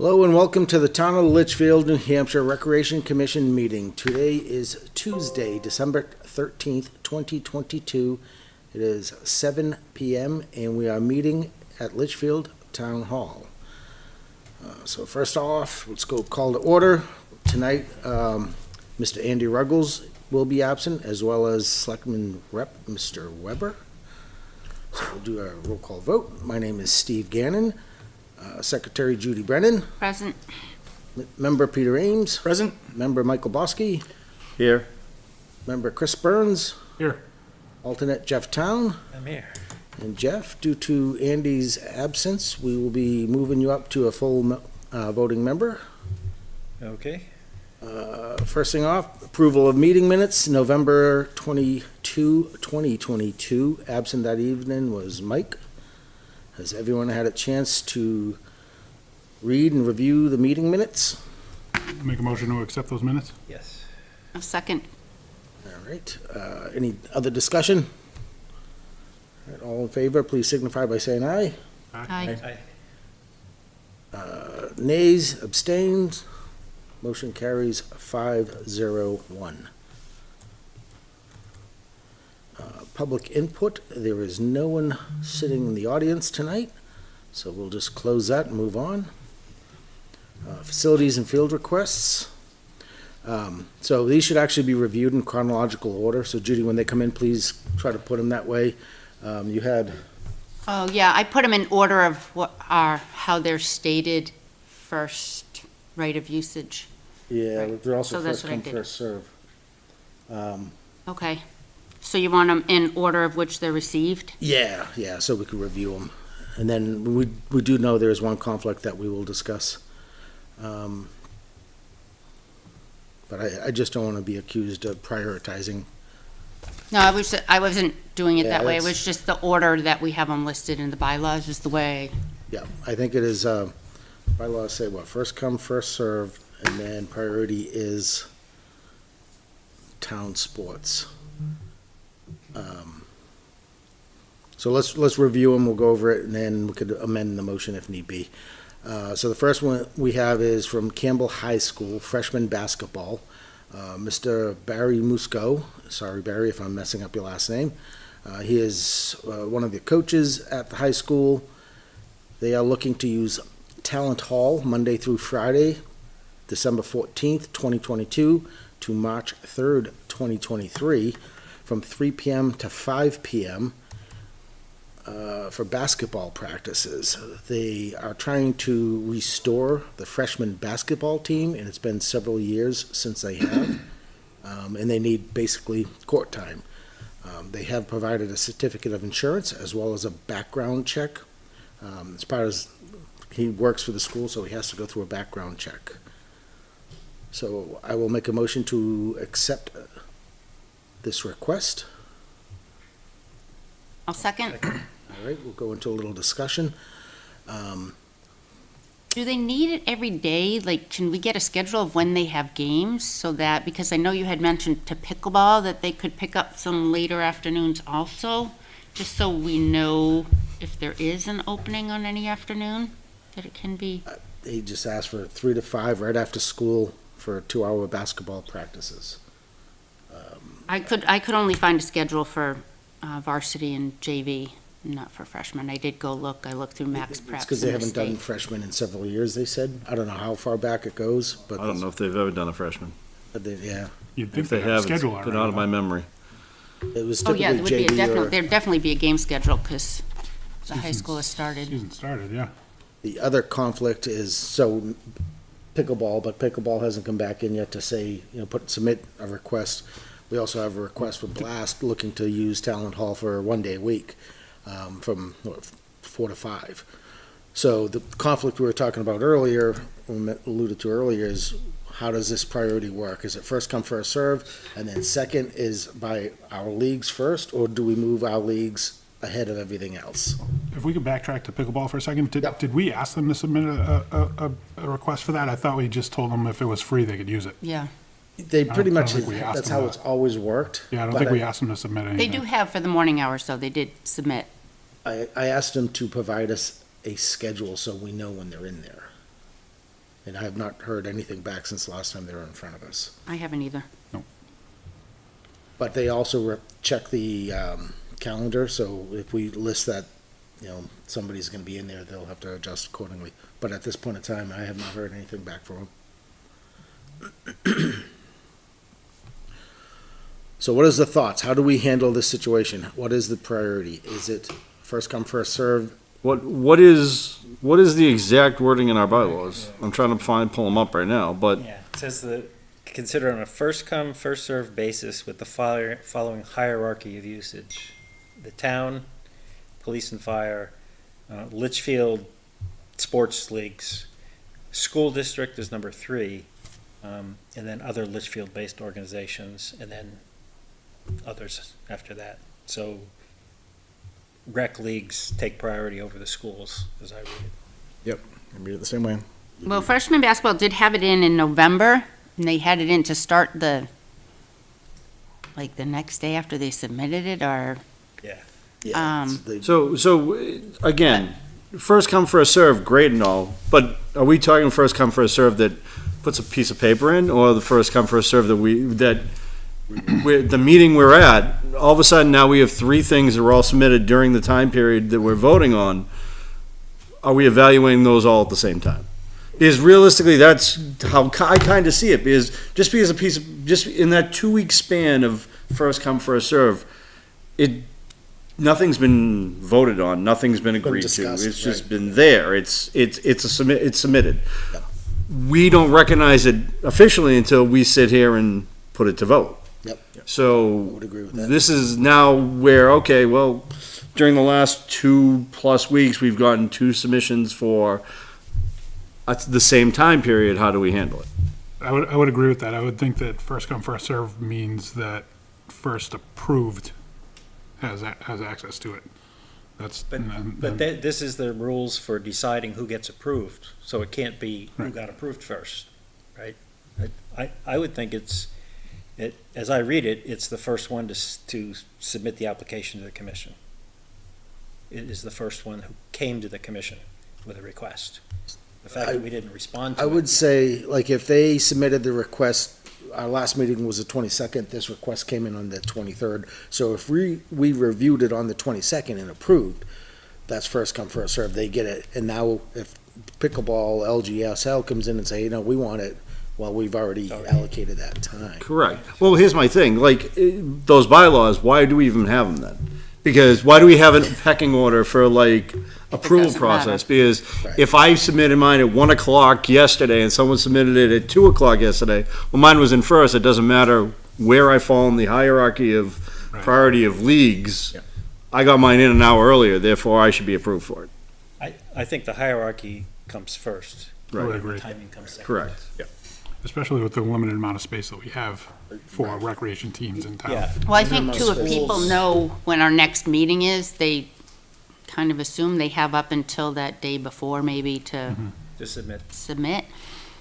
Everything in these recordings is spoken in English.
Hello and welcome to the Town of Litchfield, New Hampshire Recreation Commission meeting. Today is Tuesday, December 13th, 2022. It is 7 p.m. and we are meeting at Litchfield Town Hall. So first off, let's go call to order. Tonight, Mr. Andy Ruggles will be absent, as well as Selectman Rep. Mr. Weber. So we'll do a roll call vote. My name is Steve Gannon. Secretary Judy Brennan. Present. Member Peter Ames. Present. Member Michael Bosky. Here. Member Chris Burns. Here. Alternate Jeff Town. I'm here. And Jeff, due to Andy's absence, we will be moving you up to a full voting member. Okay. First thing off, approval of meeting minutes, November 22, 2022. Absent that evening was Mike. Has everyone had a chance to read and review the meeting minutes? Make a motion to accept those minutes? Yes. A second. All right. Any other discussion? All right, all in favor, please signify by saying aye. Aye. Nays, abstains, motion carries 501. Public input, there is no one sitting in the audience tonight, so we'll just close that and move on. Facilities and field requests. So these should actually be reviewed in chronological order, so Judy, when they come in, please try to put them that way. You had... Oh, yeah, I put them in order of what are, how they're stated first, right of usage. Yeah, Right. they're also So that's first what I come, did. first serve. Okay. So you want them in order of which they're received? Yeah, so we can review them. And then we do know there is one conflict that we will discuss. But I just don't want to be accused of prioritizing. No, I wasn't doing it Yeah, that way. It that's- was just the order that we have them listed in the bylaws is the way. Yeah, I think it is, bylaws say what, first come, first served, and then priority is town sports. So let's review them, we'll go over it, and then we could amend the motion if need be. So the first one we have is from Campbell High School, freshman basketball. Mr. Barry Musco, sorry Barry if I'm messing up your last name. He is one of the coaches at the high school. They are looking to use Talent Hall Monday through Friday, December 14th, 2022 to March 3rd, 2023, from 3 p.m. to 5 p.m. For basketball practices. They are trying to restore the freshman basketball team, and it's been several years since they have, and they need basically court time. They have provided a certificate of insurance as well as a background check. As part of, he works for the school, so he has to go through a background check. So I will make a motion to accept this request. I'll second. All right, we'll go into a little discussion. Do they need it every day? Like, can we get a schedule of when they have games so that, because I know you had mentioned to pickleball that they could pick up some later afternoons also, just so we know if there is an opening on any afternoon, that it can be. He just asked for 3 to 5 right after school for 2-hour basketball practices. I could only find a schedule for varsity and JV, not for freshmen. I did go look. I looked through Max Preps. It's because they in the haven't done state. freshmen in several years, they said. I don't know how far back it goes, but. I don't know if they've ever done a freshman. Yeah, You'd think If they they'd have a have, it's schedule been already. out of my memory. it was Oh, yeah, there typically would be a JV or. there'd definitely be a game schedule because the high Season's- school has started. Season started, yeah. The other conflict is, so pickleball, but pickleball hasn't come back in yet to say, submit a request. We also have a request for Blast looking to use Talent Hall for 1 day a week, from 4 to 5. So the conflict we were talking about earlier, alluded to earlier, is how does this priority work? Is it first come, first serve? And then second is by our leagues first, or do we move our leagues ahead of everything else? If we could backtrack to pickleball for a second, Yep. did we ask them to submit a request for that? I thought we just told them if it was free, they could use it. Yeah. They pretty I don't much, think we asked that's them how that. it's always worked. Yeah, I don't but think we asked them to submit anything. They do have for the morning hours, though. They did submit. I asked them to provide us a schedule so we know when they're in there. And I have not heard anything back since the last time they were in front of us. I haven't either. But they also check the calendar, so if we list that, somebody's gonna be in there, they'll have to adjust accordingly. But at this point in time, I have not heard anything back from them. So what is the thoughts? How do we handle this situation? What is the priority? Is it first come, first serve? What is the exact wording in our bylaws? I'm trying to pull them up right now, but Yeah, it says consider on a first come, first served basis with the following hierarchy of usage. The town, police and fire, Litchfield sports leagues, school district is number 3, and then other Litchfield-based organizations, and then others after that. So rec leagues take priority over the schools, as I read it. I read it the same way. Well, freshman basketball did have it in November, and they had it in to start the next day after they submitted it, or, Yeah, they- so again, first come, first serve, great and all, but are we talking first come, first serve that puts a piece of paper in, or the first come, first serve the meeting we're at, all of a sudden now we have 3 things that were all submitted during the time period that we're voting on. Are we evaluating those all at the same time? Because realistically, that's how I kind of see it, because just in that 2-week span of first come, first serve, nothing's been voted on, nothing's been agreed to. discussed, It's just right. been there. It's submitted. Yeah. We don't recognize it officially until we sit here and put it to vote. Yep. So would agree with that. this is now where, okay, well, during the last 2+ weeks, we've gotten 2 submissions for the same time period. How do we handle it? I would agree with that. I would think that first come, first serve means that first approved has access to it. That's. But this is the rules for deciding who gets approved, so it can't be who Right. got approved first, right? I would think as I read it, it's the first one to submit the application to the commission. It is the first one who came to the commission with a request. The fact that we didn't respond to it. I would say, like, if they submitted the request, our last meeting was the 22nd, this request came in on the 23rd. So if we reviewed it on the 22nd and approved, that's first come, first served, they get it. And now if pickleball, LGSL comes in and say, we want it, well, we've already allocated that time. Correct. Well, here's my thing, those bylaws, why do we even have them then? Because why do we have a pecking order for approval doesn't process? matter. Because Right. if I submitted mine at 1:00 yesterday and someone submitted it at 2:00 yesterday, well, mine was in first, it doesn't matter where I fall in the hierarchy of Right. priority of leagues. Yeah. I got mine in an hour earlier, therefore I should be approved for it. I think the hierarchy comes first. I would Right. agree, Timing comes second. Correct. especially with the limited amount of space that we have for recreation teams in town. Yeah. well, I think too, if Schools- people know when our next meeting is, they kind of assume they have up until that day before maybe to To submit. submit.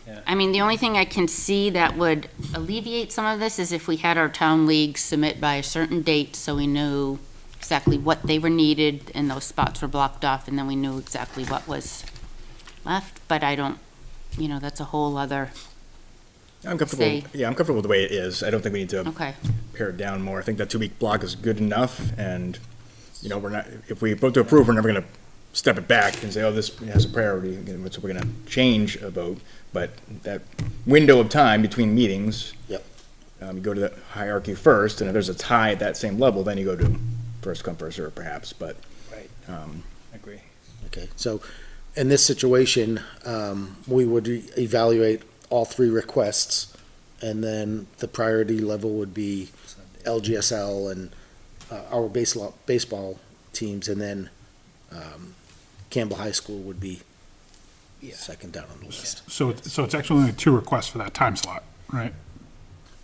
Yeah. I mean, the only thing I can see that would alleviate some of this is if we had our town leagues submit by a certain date, so we knew exactly what they were needed, and those spots were blocked off, and then we knew exactly what was left, but I don't, that's a whole other, I'm comfortable. Say- Yeah, I'm comfortable with the way it is. I don't think we need to okay. pare it down more. I think that 2-week block is good enough, and we're not. If we vote to approve, we're never going to step it back and say, "Oh, this has a priority." Again, so we're going to change a vote, but that window of time between meetings. Yep. You go to the hierarchy first, and if there's a tie at that same level, then you go to first come, first serve, perhaps. But Right. I agree. Okay, so in this situation, we would evaluate all 3 requests, and then the priority level would be LGSL and our baseball teams, and then Campbell High School would be second down on the list. So it's actually only 2 requests for that time slot, right?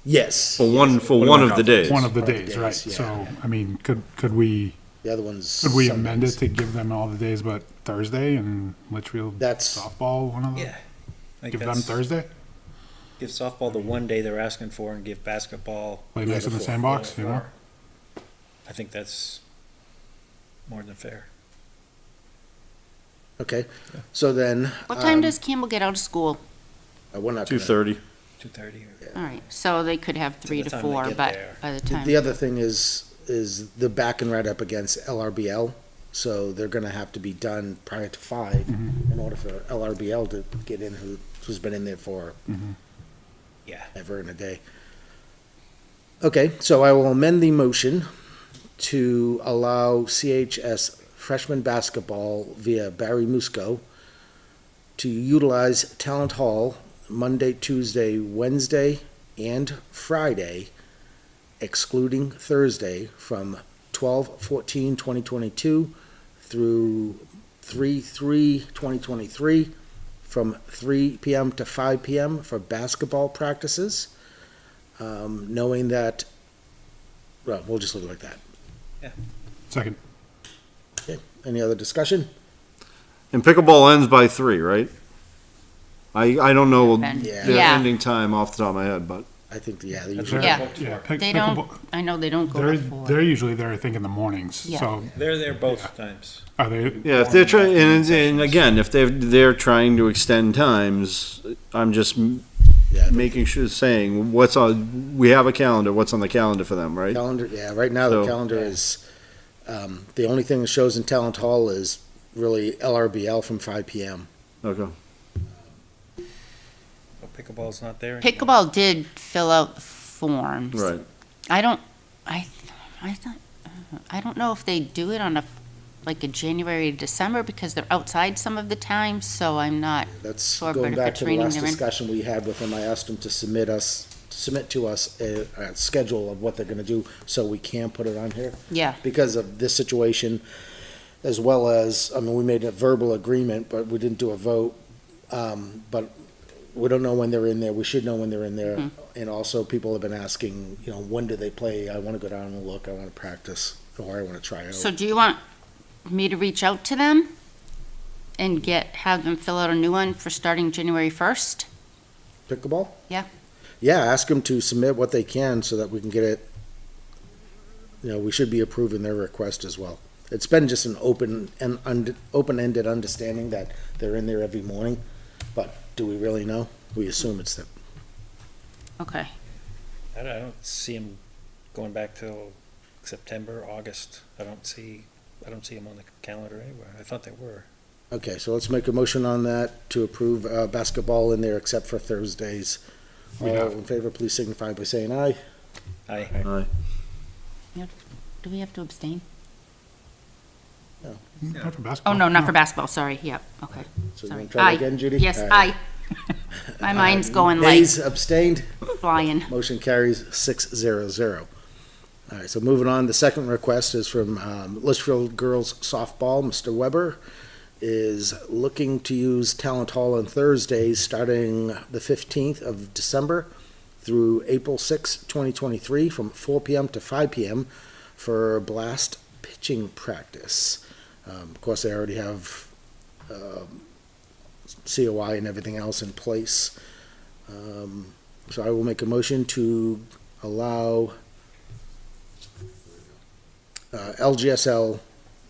Yes, For one of the days. One of the One of the days, right? days, yeah. So, I mean, could we the other one's. Could we amend it Sundays. to give them all the days but Thursday and Litchfield That's- softball one of them? Yeah. I think Give them that's- Thursday? Give softball the one day they're asking for and give basketball. Play nice in the before. sandbox, you know? I think that's more than fair. Okay, so then. What time does Campbell get out of school? We're not gonna. 2:30. 2:30. All right, so they could have 3 the to time they 4, get but there. by the time. The other thing is they're backing right up against LRBL, so they're gonna have to be done prior to 5 in order for LRBL to get in, who's been in there for Yeah. ever and a day. Okay, so I will amend the motion to allow CHS freshman basketball via Barry Musco to utilize Talent Hall Monday, Tuesday, Wednesday, and Friday, excluding Thursday, from 12/14/2022 through 3/3/2023, from 3 p.m. to 5 p.m. for basketball practices, knowing that, well, we'll just leave it like that. Second. Okay, any other discussion? And pickleball ends by 3, right? I don't know Ben. Yeah. the Yeah. ending time off the top of my head, but I think, yeah, they That's usually, what Yeah. they're booked Yeah, for. They don't, pickleball- I know they don't go They're, before. they're usually there, I think, in the mornings, Yeah. so, They're there both times. are they? yeah, if they're trying, and again, if they're trying to extend times, I'm just yeah, making sure, saying, what's on, we have a calendar, what's on the calendar for them, right? calendar, yeah, right now the So- calendar is, the only thing that shows in Talent Hall is really LRBL from 5 p.m. Okay. But pickleball's not there anymore. Pickleball did fill out the forms. Right. I don't, I thought, I don't know if they do it on like a January, December, because they're outside some of the time, so I'm not. That's Sure, going but if back it's to the raining, last they're in. discussion we had with them. I asked them to submit to us a schedule of what they're gonna do, so we can put it on here. Yeah, Because of this situation, as well as, I mean, we made a verbal agreement, but we didn't do a vote. But we don't know when they're in there. We should know when they're in there. Mm-hmm. And also, people have been asking, when do they play? I wanna go down and look, I wanna practice, or I wanna try out. so do you want me to reach out to them and have them fill out a new one for starting January 1st? Pickleball? Yeah. Yeah, ask them to submit what they can so that we can get it, we should be approving their request as well. It's been just an open-ended understanding that they're in there every morning, but do we really know? We assume it's them. Okay. I don't see them going back till September, August. I don't see them on the calendar anywhere. I thought they were. Okay, so let's make a motion on that to approve basketball in there except for Thursdays. We All have- in favor, please signify by saying aye. Aye. Aye. Do we have to abstain? Not for Oh, basketball. no, not for basketball, sorry, yep, okay. So you Sorry. want to try Aye. it again, Judy? Yes, All right. aye. My mind's going like Nays, abstained? flying. Motion carries 6-0. All right, so moving on, the second request is from Litchfield Girls Softball. Mr. Weber is looking to use Talent Hall on Thursdays, starting the 15th of December through April 6, 2023, from 4 p.m. to 5 p.m. for blast pitching practice. Of course, they already have COI and everything else in place. So I will make a motion to allow LGSL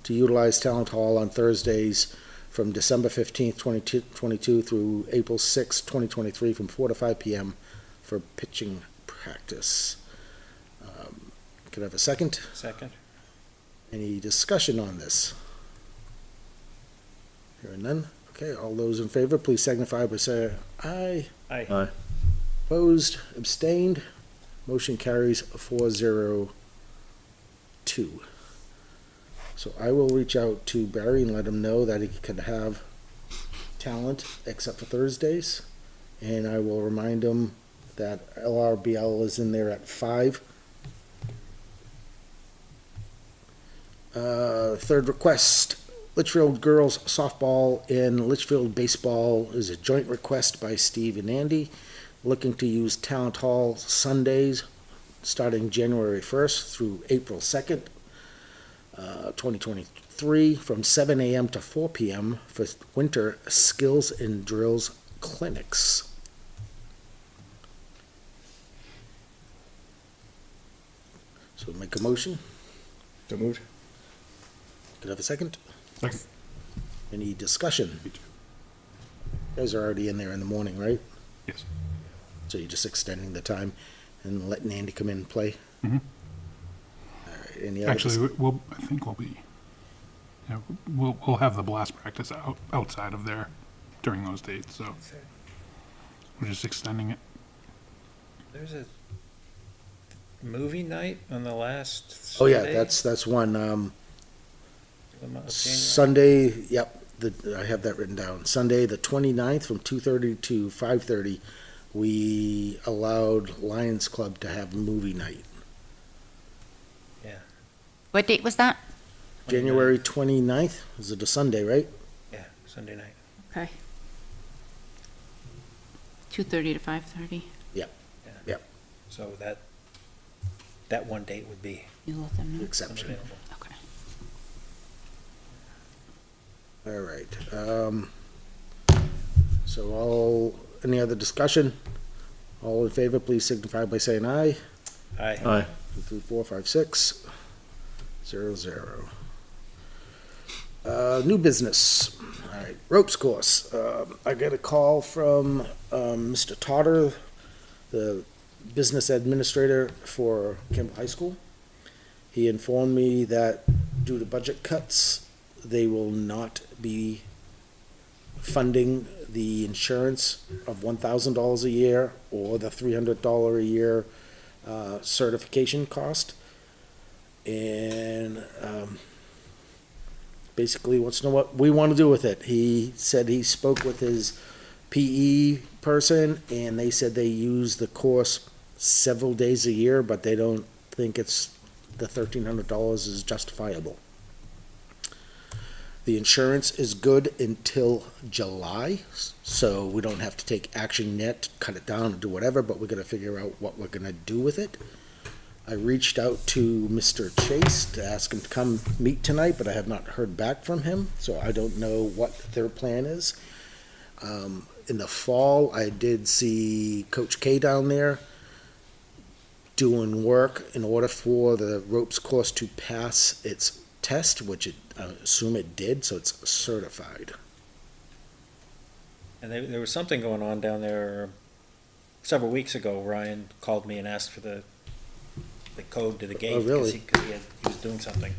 to utilize Talent Hall on Thursdays from December 15th, 2022 through April 6th, 2023, from 4 to 5 p.m. for pitching practice. Could I have a second? Second. Any discussion on this? Hearing none. Okay, all those in favor, please signify by saying aye. Aye. Aye. Opposed, abstained, motion carries 4-0-2. So I will reach out to Barry and let him know that he can have talent except for Thursdays. And I will remind him that LRBL is in there at 5. Third request, Litchfield Girls Softball and Litchfield Baseball is a joint request by Steve and Andy, looking to use Talent Hall Sundays, starting January 1st through April 2nd, 2023, from 7 a.m. to 4 p.m. for winter skills and drills clinics. So make a motion. So moved. Could I have a second? Second. Any discussion? You guys are already in there in the morning, right? Yes. So you're just extending the time and letting Andy come in and play? Mhm. All right, any other? Actually, I think we'll be, yeah, we'll have the blast practice outside of there during those dates, so we're just extending it. There's a movie night on the last Oh, yeah, Sunday that's one, of the month of January. Sunday, yep, I have that written down. Sunday, the 29th, from 2:30 to 5:30, we allowed Lions Club to have movie night. What date was that? January 29th, is it a Sunday, right? Yeah, Sunday night. Okay. 2:30 to 5:30. So that one date would be You let them know. Exception. unavailable. Okay. All right. So any other discussion? All in favor, please signify by saying aye. Aye. Aye. 2, 3, 4, 5, 6, 0, 0. New business. All right, ropes course. I got a call from Mr. Totter, the business administrator for Kimball High School. He informed me that due to budget cuts, they will not be funding the insurance of $1,000 a year or the $300 a year certification cost. And basically wants to know what we want to do with it. He said he spoke with his PE person, and they said they use the course several days a year, but they don't think the $1,300 is justifiable. The insurance is good until July, so we don't have to take action yet, cut it down, or do whatever, but we're gonna figure out what we're gonna do with it. I reached out to Mr. Chase to ask him to come meet tonight, but I have not heard back from him, so I don't know what their plan is. In the fall, I did see Coach K down there doing work in order for the ropes course to pass its test, which I assume it did, so it's certified. And there was something going on down there several weeks ago. Ryan called me and asked for the code to the gate. Oh, really? Because he was doing something.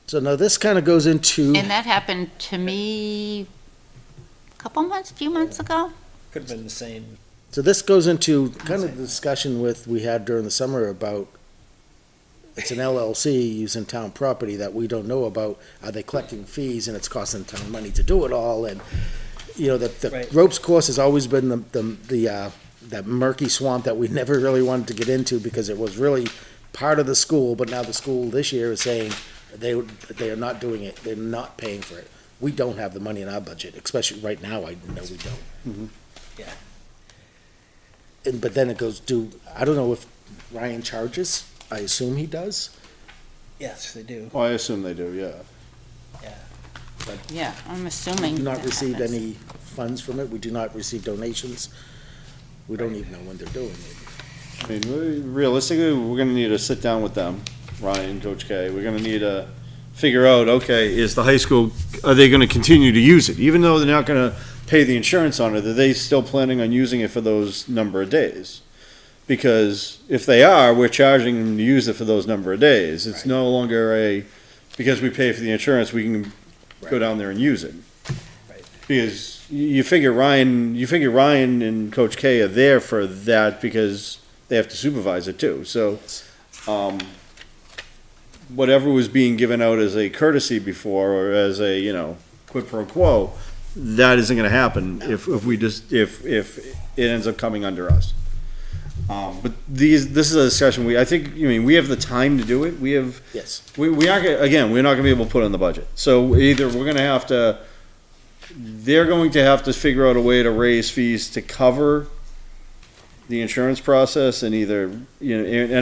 So now this kind of goes into, And that happened to me a few months ago. Could have been the same. so this goes into kind of the discussion we had during the summer about, it's an LLC using town property that we don't know about. Are they collecting fees and it's costing town money to do it all? And, you know, the Right. ropes course has always been that murky swamp that we never really wanted to get into because it was really part of the school, but now the school this year is saying they are not doing it. They're not paying for it. We don't have the money in our budget, especially right now. I know we don't. Yeah. But then it goes I don't know if Ryan charges. I assume he does. Yes, they do. Well, I assume they do, yeah. Yeah. Yeah, I'm We assuming. do not that receive happens. any funds from it. We do not receive donations. We don't even know when they're doing it. I mean, realistically, we're gonna need to sit down with them, Ryan, Coach K. We're gonna need to figure out, okay, is the high school, are they gonna continue to use it? Even though they're not gonna pay the insurance on it, are they still planning on using it for those number of days? Because if they are, we're charging them to use it for those number of days. It's Right. no longer because we pay for the insurance, we can go Right. down there and use it. Right. Because you figure Ryan and Coach K are there for that because they have to supervise it too. So, whatever was being given out as a courtesy before or as a, quid pro quo, that isn't gonna happen if it ends up coming under us. But this is a discussion we have the time to do it. Yes. We're not gonna be able to put it in the budget. So either they're going to have to figure out a way to raise fees to cover the insurance process and and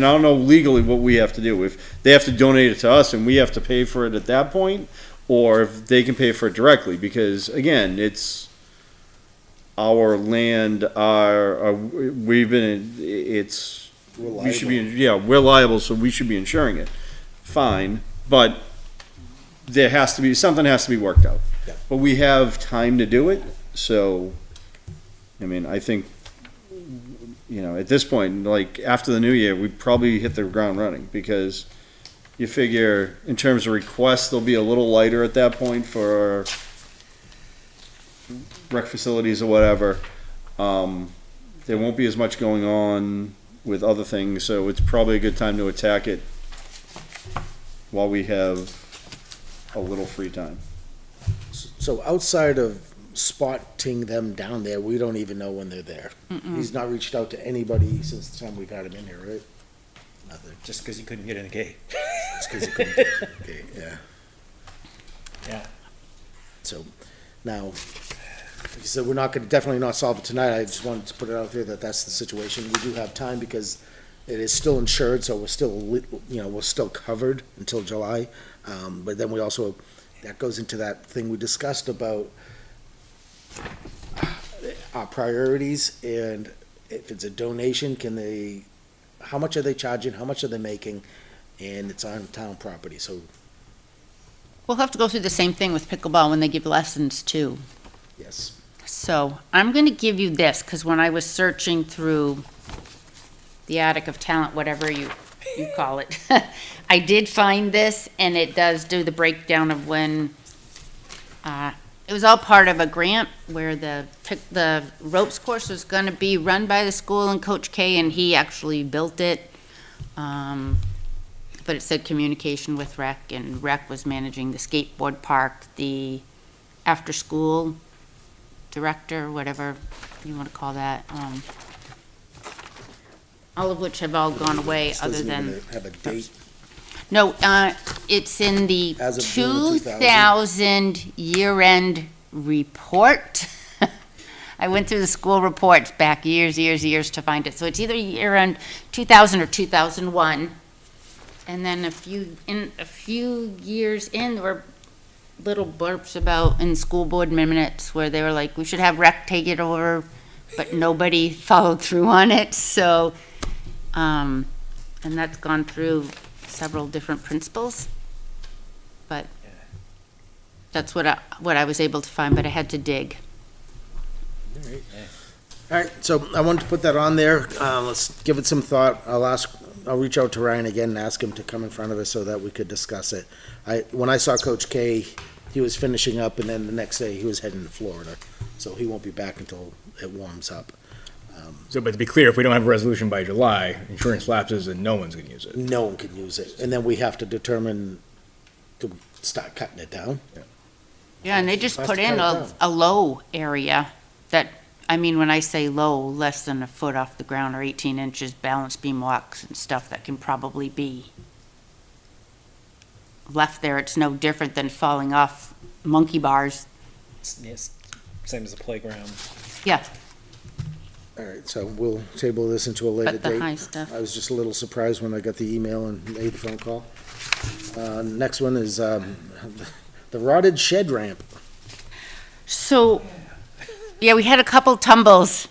I don't know legally what we have to do. If they have to donate it to us and we have to pay for it at that point, or if they can pay for it directly, because again, it's our land, we should be, we're liable, so we should be insuring it. Fine, but something has to be worked out. Yeah. But we have time to do it, so I mean, I think, at this point, like, after the new year, we'd probably hit the ground running, because you figure, in terms of requests, they'll be a little lighter at that point for rec facilities or whatever. There won't be as much going on with other things, so it's probably a good time to attack it while we have a little free time. So outside of spotting them down there, we don't even know when they're there. He's not reached out to anybody since the time we've had him in here, right? Nothing. Just because you couldn't get in the gate. It's 'cause he couldn't get to the gate, yeah. Yeah. So, now, like I said, we're not gonna, definitely not solve it tonight. I just wanted to put it out there that that's the situation. We do have time because it is still insured, so we're still, we're still covered until July. But then we also, that goes into that thing we discussed about our priorities, and if it's a donation, how much are they charging, how much are they making, and it's on town property, so, We'll have to go through the same thing with pickleball when they give lessons too. yes. So I'm going to give you this, because when I was searching through the attic of talent, whatever you call it, I did find this, and it does do the breakdown of when, it was all part of a grant where the ropes course was going to be run by the school and Coach K, and he actually built it. But it said communication with rec, and rec was managing the skateboard park, the after-school director, whatever you want to call that, all of which have all gone away This other doesn't than, even have a date. no, it's in the As of June 2000. 2000 year-end report. I went through the school reports back years to find it. So it's either year-end 2000 or 2001. And then a few years in, there were little burps about in school board minutes where they were like, we should have rec take it over, but nobody followed through on it. So, and that's gone through several different principals. But that's what I was able to find, but I had to dig. All right, so I wanted to put that on there. Let's give it some thought. I'll reach out to Ryan again and ask him to come in front of us so that we could discuss it. When I saw Coach K, he was finishing up, and then the next day he was heading to Florida. So he won't be back until it warms up. So, but to be clear, if we don't have a resolution by July, insurance lapses and no one's gonna use it. No one can use it. And then we have to determine to start cutting it down. Yeah, and they just Has put to in cut it down. a low area that, I mean, when I say low, less than a foot off the ground or 18 inches, balance beam walks and stuff that can probably be left there. It's no different than falling off monkey bars. Yes, same as the playground. Yeah, All right, so we'll table this into a later but the date. high stuff. I was just a little surprised when I got the email and made the phone call. Next one is the rotted shed ramp. So, yeah, we had a couple tumbles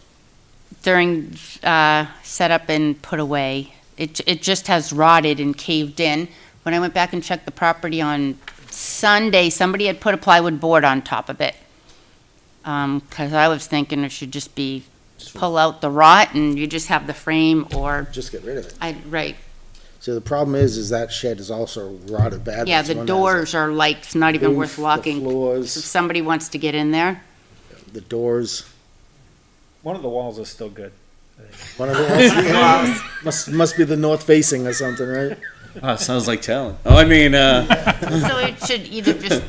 during setup and put away. It just has rotted and caved in. When I went back and checked the property on Sunday, somebody had put a plywood board on top of it. Because I was thinking it should just be pull out the rot and you just have the frame, or, Just get rid of it. right. So the problem is that shed is also rotted badly. Yeah, It's the one that has doors are like, it's not the even roof, worth the walking. If floors, somebody wants to get in there. the doors. One of the walls is still good. One of the must be the north facing or something, right? Oh, sounds like talent. Oh, I mean, So it should either just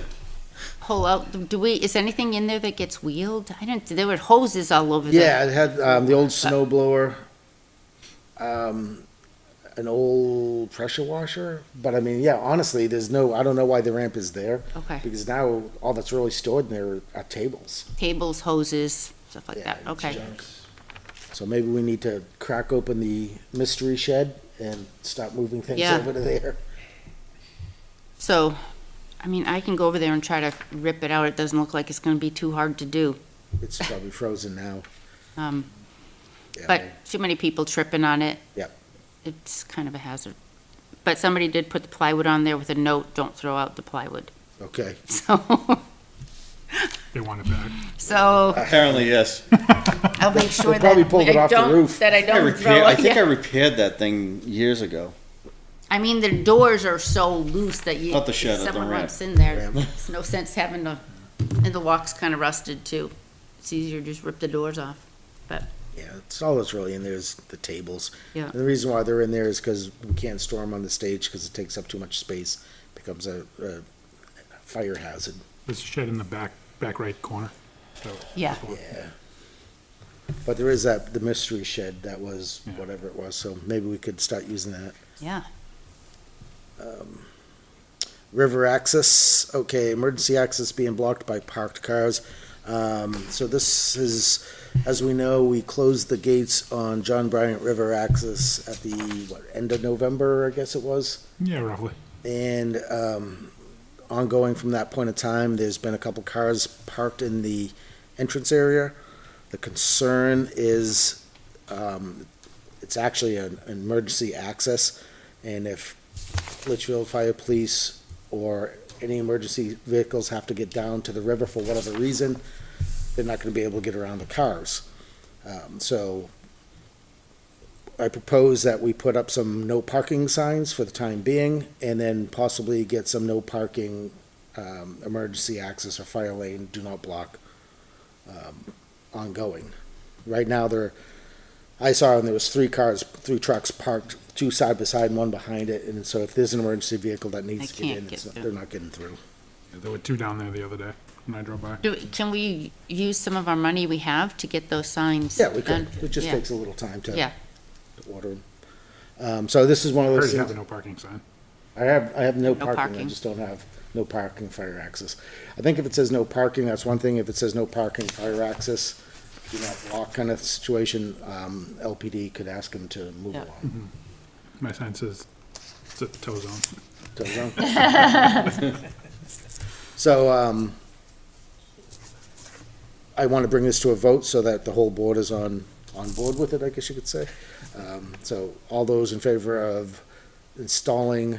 pull out, is anything in there that gets wheeled? There were hoses all over there. Yeah, it had the old snow blower, an old pressure washer. But I mean, yeah, honestly, I don't know why the ramp is there. Okay. Because now all that's really stored in there are tables. Tables, hoses, stuff like Yeah, that, it's okay. junk. So maybe we need to crack open the mystery shed and start moving things Yeah. over to there. So, I mean, I can go over there and try to rip it out. It doesn't look like it's gonna be too hard to do. It's probably frozen now. Yeah, But too many people tripping on it. Yep. It's kind of a hazard. But somebody did put the plywood on there with a note, don't throw out the plywood. Okay. So, They want it back. So Apparently, yes. I'll make sure They probably that pulled it I off the don't, roof. that I don't throw it. I think I Yeah. repaired that thing years ago. I mean, the doors are so loose that you, Not the shed, if the someone ramp. runs in there, Ramp. it's no sense having the, and the walk's kind of rusted too. It's easier to just rip the doors off. But Yeah, it's all that's really in there is the tables. Yeah. And the reason why they're in there is because we can't store them on the stage because it takes up too much space. Becomes a fire hazard. There's a shed in the back right corner. So yeah, Yeah. But there is the mystery shed that was Yeah. whatever it was, so maybe we could start using that. yeah. River access, okay, emergency access being blocked by parked cars. So this is, as we know, we closed the gates on John Bryant River access at the, end of November, I guess it was? yeah, roughly. And ongoing from that point of time, there's been a couple cars parked in the entrance area. The concern is, it's actually an emergency access, and if Litchfield Fire Police or any emergency vehicles have to get down to the river for whatever reason, they're not gonna be able to get around the cars. So I propose that we put up some no parking signs for the time being, and then possibly get some no parking, emergency access or fire lane, do not block, ongoing. Right now, I saw, and there was three trucks parked, two side by side and one behind it, and so if there's an emergency vehicle that needs to They get can't in, get through. they're not getting through. Yeah, there were two down there the other day when I drove by. Can we use some of our money we have to get those signs Yeah, we done? could, it just Yeah. takes a little time to Yeah, order them. So this is one I of heard those you have things. a no parking sign. I have no No parking, I parking. just don't have no parking, fire access. I think if it says no parking, that's one thing, if it says no parking, fire access, do not block kind of situation, LPD could ask them to move Yeah. along. My sign says it's a tow zone. So, So, I want to bring this to a vote so that the whole board is on board with it, I guess you could say. So all those in favor of installing,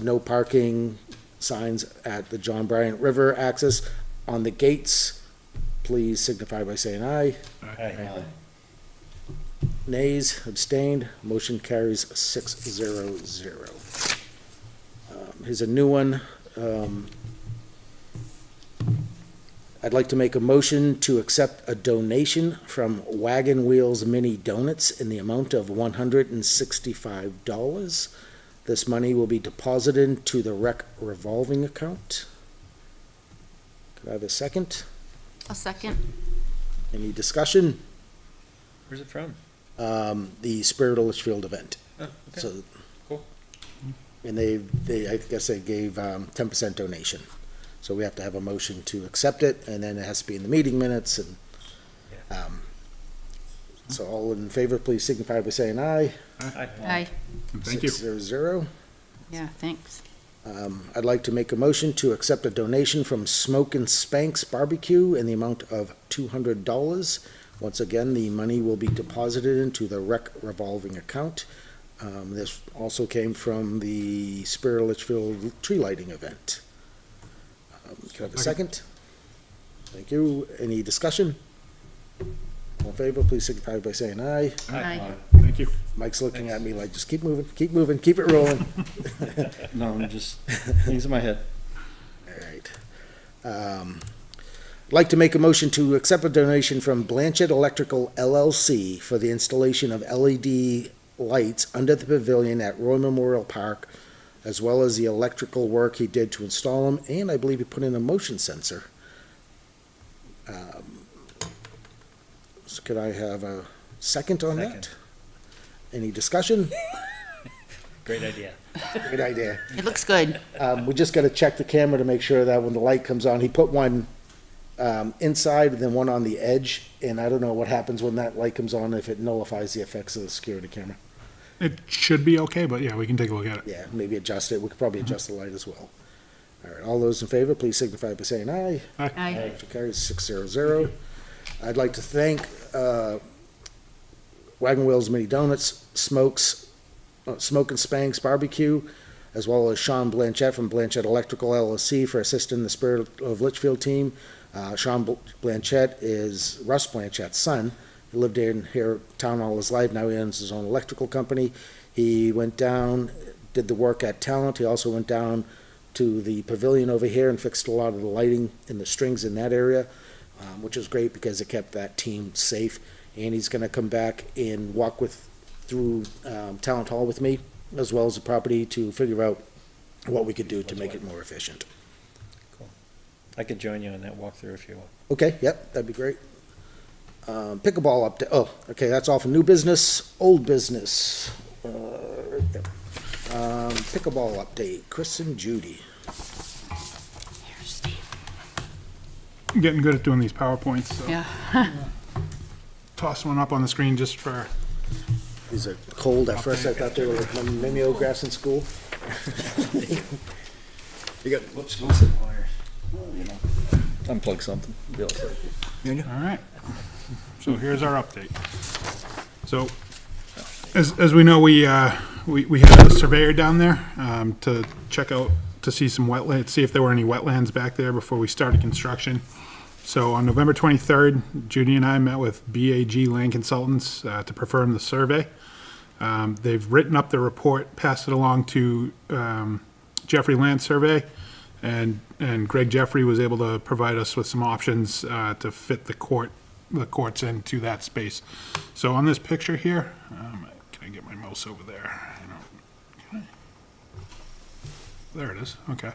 no parking signs at the John Bryant River access on the gates, please signify by saying aye. Aye. Nays, abstained, motion carries 600. Here's a new one. I'd like to make a motion to accept a donation from Wagon Wheels Mini Donuts in the amount of $165. This money will be deposited to the rec revolving account. Could I have a second? a second. Any discussion? Where's it from? The Spirit of Litchfield event. Oh, okay. So, Cool. and they, I guess they gave 10% donation. So we have to have a motion to accept it, and then it has to be in the meeting minutes, and, so all in favor, please signify by saying aye. Aye, And thank you. 600. yeah, thanks. I'd like to make a motion to accept a donation from Smoke and Spanks Barbecue in the amount of $200. Once again, the money will be deposited into the rec revolving account. This also came from the Spirit of Litchfield tree lighting event. Can I have a second? Thank you. Any discussion? All in favor, please signify by saying aye. Aye. Thank you. Mike's looking at me like, just keep moving, keep it rolling. No, I'm just, things in my head. All right. I'd like to make a motion to accept a donation from Blanchett Electrical LLC for the installation of LED lights under the pavilion at Roy Memorial Park, as well as the electrical work he did to install them, and I believe he put in a motion sensor. So could I have a second on that? Second. Any discussion? Great idea. Good idea. It looks good. We just gotta check the camera to make sure that when the light comes on, he put one, inside and then one on the edge, and I don't know what happens when that light comes on, if it nullifies the effects of the security camera. It should be okay, but yeah, we can take a look at it. Yeah, maybe adjust it, we could probably adjust the light as well. All right, all those in favor, please signify by saying aye. Aye. Motion carries 600. I'd like to thank, Wagon Wheels Mini Donuts, Smoke and Spanks Barbecue, as well as Sean Blanchett from Blanchett Electrical LLC for assisting the Spirit of Litchfield team. Sean Blanchett is Russ Blanchett's son. He lived in here town all his life. Now he owns his own electrical company. He went down, did the work at Talent. He also went down to the pavilion over here and fixed a lot of the lighting and the strings in that area, which was great because it kept that team safe. And he's going to come back and walk through Talent Hall with me, as well as the property, to figure out what we could do to make it more efficient. I could join you on that walkthrough if you want. Okay, yep, that'd be great. Pickleball update. Oh, okay, that's all for new business. Old business. Right there. Pickleball update. Chris and Judy. Here, Steve. I'm getting good at doing these PowerPoints, so Yeah. toss one up on the screen just for, Is it cold? At first I thought they were like mimeographs in school. You got, Unplug something. Be all set. all right. So here's our update. So, as we know, we had a surveyor down there, to check out, to see some wetlands, see if there were any wetlands back there before we started construction. So on November 23rd, Judy and I met with BAG Land Consultants, to perform the survey. They've written up the report, passed it along to, Jeffrey Land Survey, and Greg Jeffrey was able to provide us with some options, to fit the courts into that space. So on this picture here, can I get my mouse over there? Can I? There it is, okay.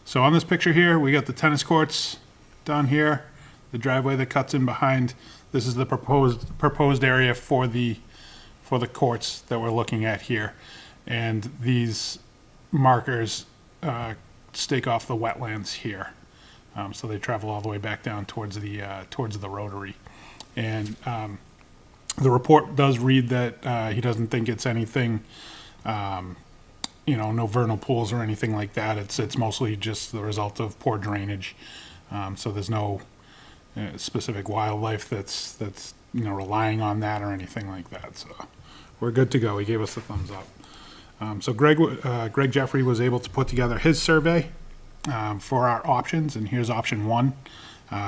So on this picture here, we got the tennis courts down here, the driveway that cuts in behind. This is the proposed area for the courts that we're looking at here. And these markers stake off the wetlands here. So they travel all the way back down towards the rotary. And the report does read that he doesn't think it's anything, no vernal pools or anything like that. It's mostly just the result of poor drainage. So there's no specific wildlife that's relying on that or anything like that. So we're good to go. He gave us the thumbs up. So Greg Jeffrey was able to put together his survey for our options, and here's option one.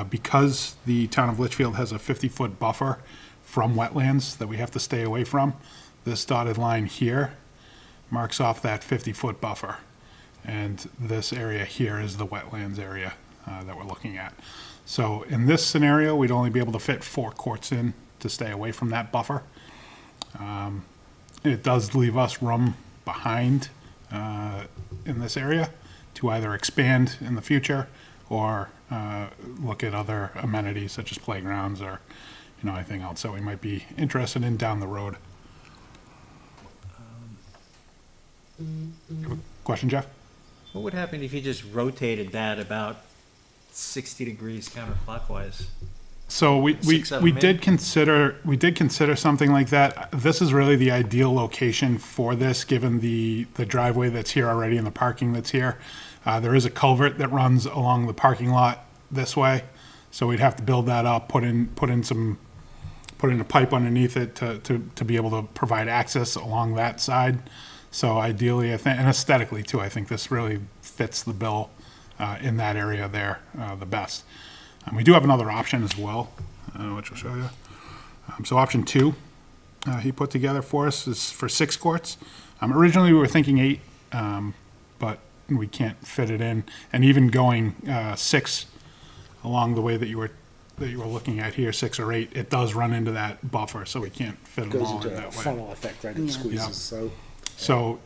Because the town of Litchfield has a 50-foot buffer from wetlands that we have to stay away from, this dotted line here marks off that 50-foot buffer. And this area here is the wetlands area that we're looking at. So in this scenario, we'd only be able to fit 4 courts in to stay away from that buffer. It does leave us room behind in this area to either expand in the future or look at other amenities such as playgrounds or anything else that we might be interested in down the road. Question, Jeff? What would happen if you just rotated that about 60 degrees counterclockwise? So we 6 of we them did consider something like that. This is really the ideal location for this, given the driveway that's here already and the parking that's here. There is a culvert that runs along the parking lot this way, so we'd have to build that up, put in a pipe underneath it to be able to provide access along that side. So ideally, I think, and aesthetically too, I think this really fits the bill in that area there the best. We do have another option as well, which I'll show you. So option 2, he put together for us is for 6 courts. Originally we were thinking 8, but we can't fit it in. And even going 6 along the way that you were looking at here, 6 or 8, it does run into that buffer, so we can't fit them Goes all into in a that way. funnel effect, right? It squeezes, Yeah. so. So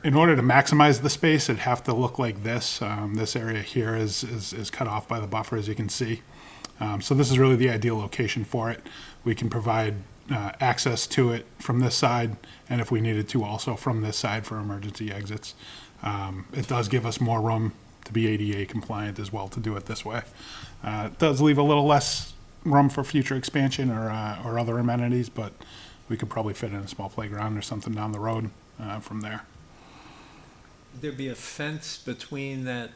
in order to maximize the space, it'd have to look like this. This area here is cut off by the buffer, as you can see. So this is really the ideal location for it. We can provide access to it from this side, and if we needed to, also from this side for emergency exits. It does give us more room to be ADA compliant as well to do it this way. It does leave a little less room for future expansion or other amenities, but we could probably fit in a small playground or something down the road from there. There'd be a fence between that,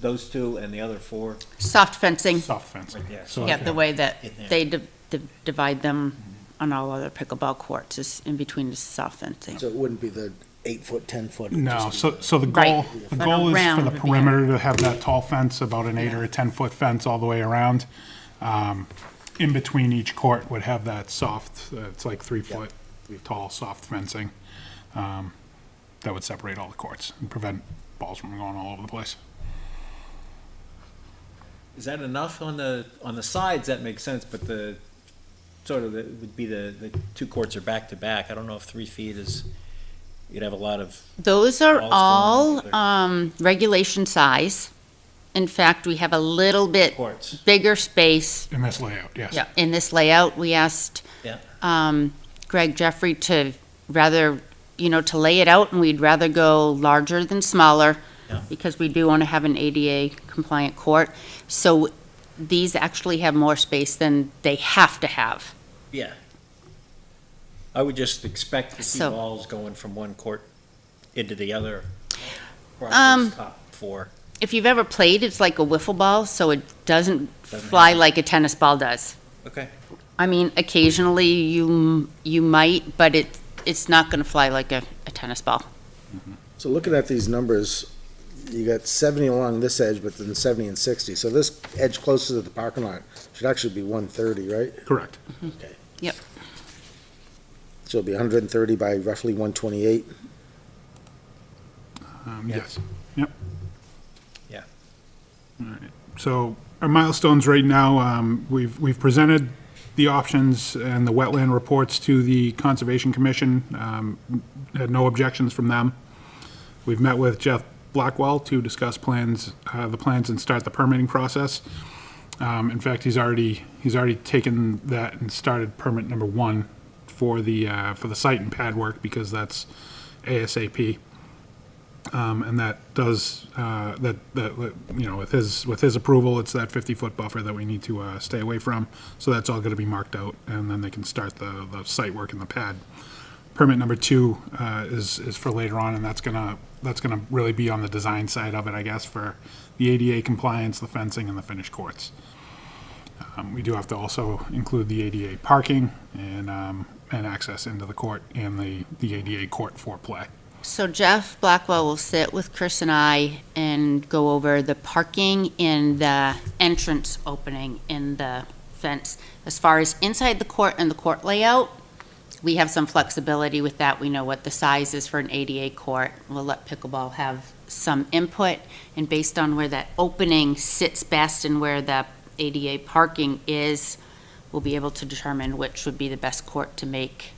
those two and the other 4 Soft fencing, Soft fencing. right there. So yeah, the way that In there. they divide them on all other pickleball courts, is in between the soft fencing. So it wouldn't be the 8 foot, 10 foot. No, so the Right. the But goal is around for the would be perimeter to have that tall fence, about an 8 or a 10-foot fence all the way around. In between each court would have that soft, it's like 3 foot tall, soft fencing, that would separate all the courts and prevent balls from going all over the place. Is that enough on the sides? That makes sense, but the would be the two courts are back to back. I don't know if 3 feet is, you'd have a lot of, Those are Balls all going together. regulation size. In fact, we have a little bit courts. bigger space In this layout, yes. in this layout. We asked Yeah. Greg Jeffrey to rather, to lay it out, and we'd rather go larger than smaller, Yeah. because we do want to have an ADA compliant court. So these actually have more space than they have to have. Yeah. I would just expect to see So- balls going from one court into the other. across Um, those top 4. If you've ever played, it's like a wiffle ball, so it doesn't Doesn't fly happen. like a tennis ball does. Okay. I mean, occasionally you might, but it's not going to fly like a tennis ball. So looking at these numbers, you got 70 along this edge, but then 70 and 60. So this edge closer to the parking lot should actually be 130, right? Correct. So it'll be 130 by roughly 128. Yes, yep. Yeah. All right. So our milestones right now, we've presented the options and the wetland reports to the Conservation Commission. Had no objections from them. We've met with Jeff Blackwell to discuss the plans and start the permitting process. In fact, he's already taken that and started permit number 1 for the site and pad work, because that's ASAP. And that does, with his approval, it's that 50-foot buffer that we need to stay away from. So that's all going to be marked out, and then they can start the site work in the pad. Permit number 2 is for later on, and that's gonna really be on the design side of it, I guess, for the ADA compliance, the fencing, and the finished courts. We do have to also include the ADA parking and access into the court and the ADA court for play. So Jeff Blackwell will sit with Chris and I and go over the parking and the entrance opening in the fence. As far as inside the court and the court layout, we have some flexibility with that. We know what the size is for an ADA court. We'll let pickleball have some input, and based on where that opening sits best and where the ADA parking is, we'll be able to determine which would be the best court to make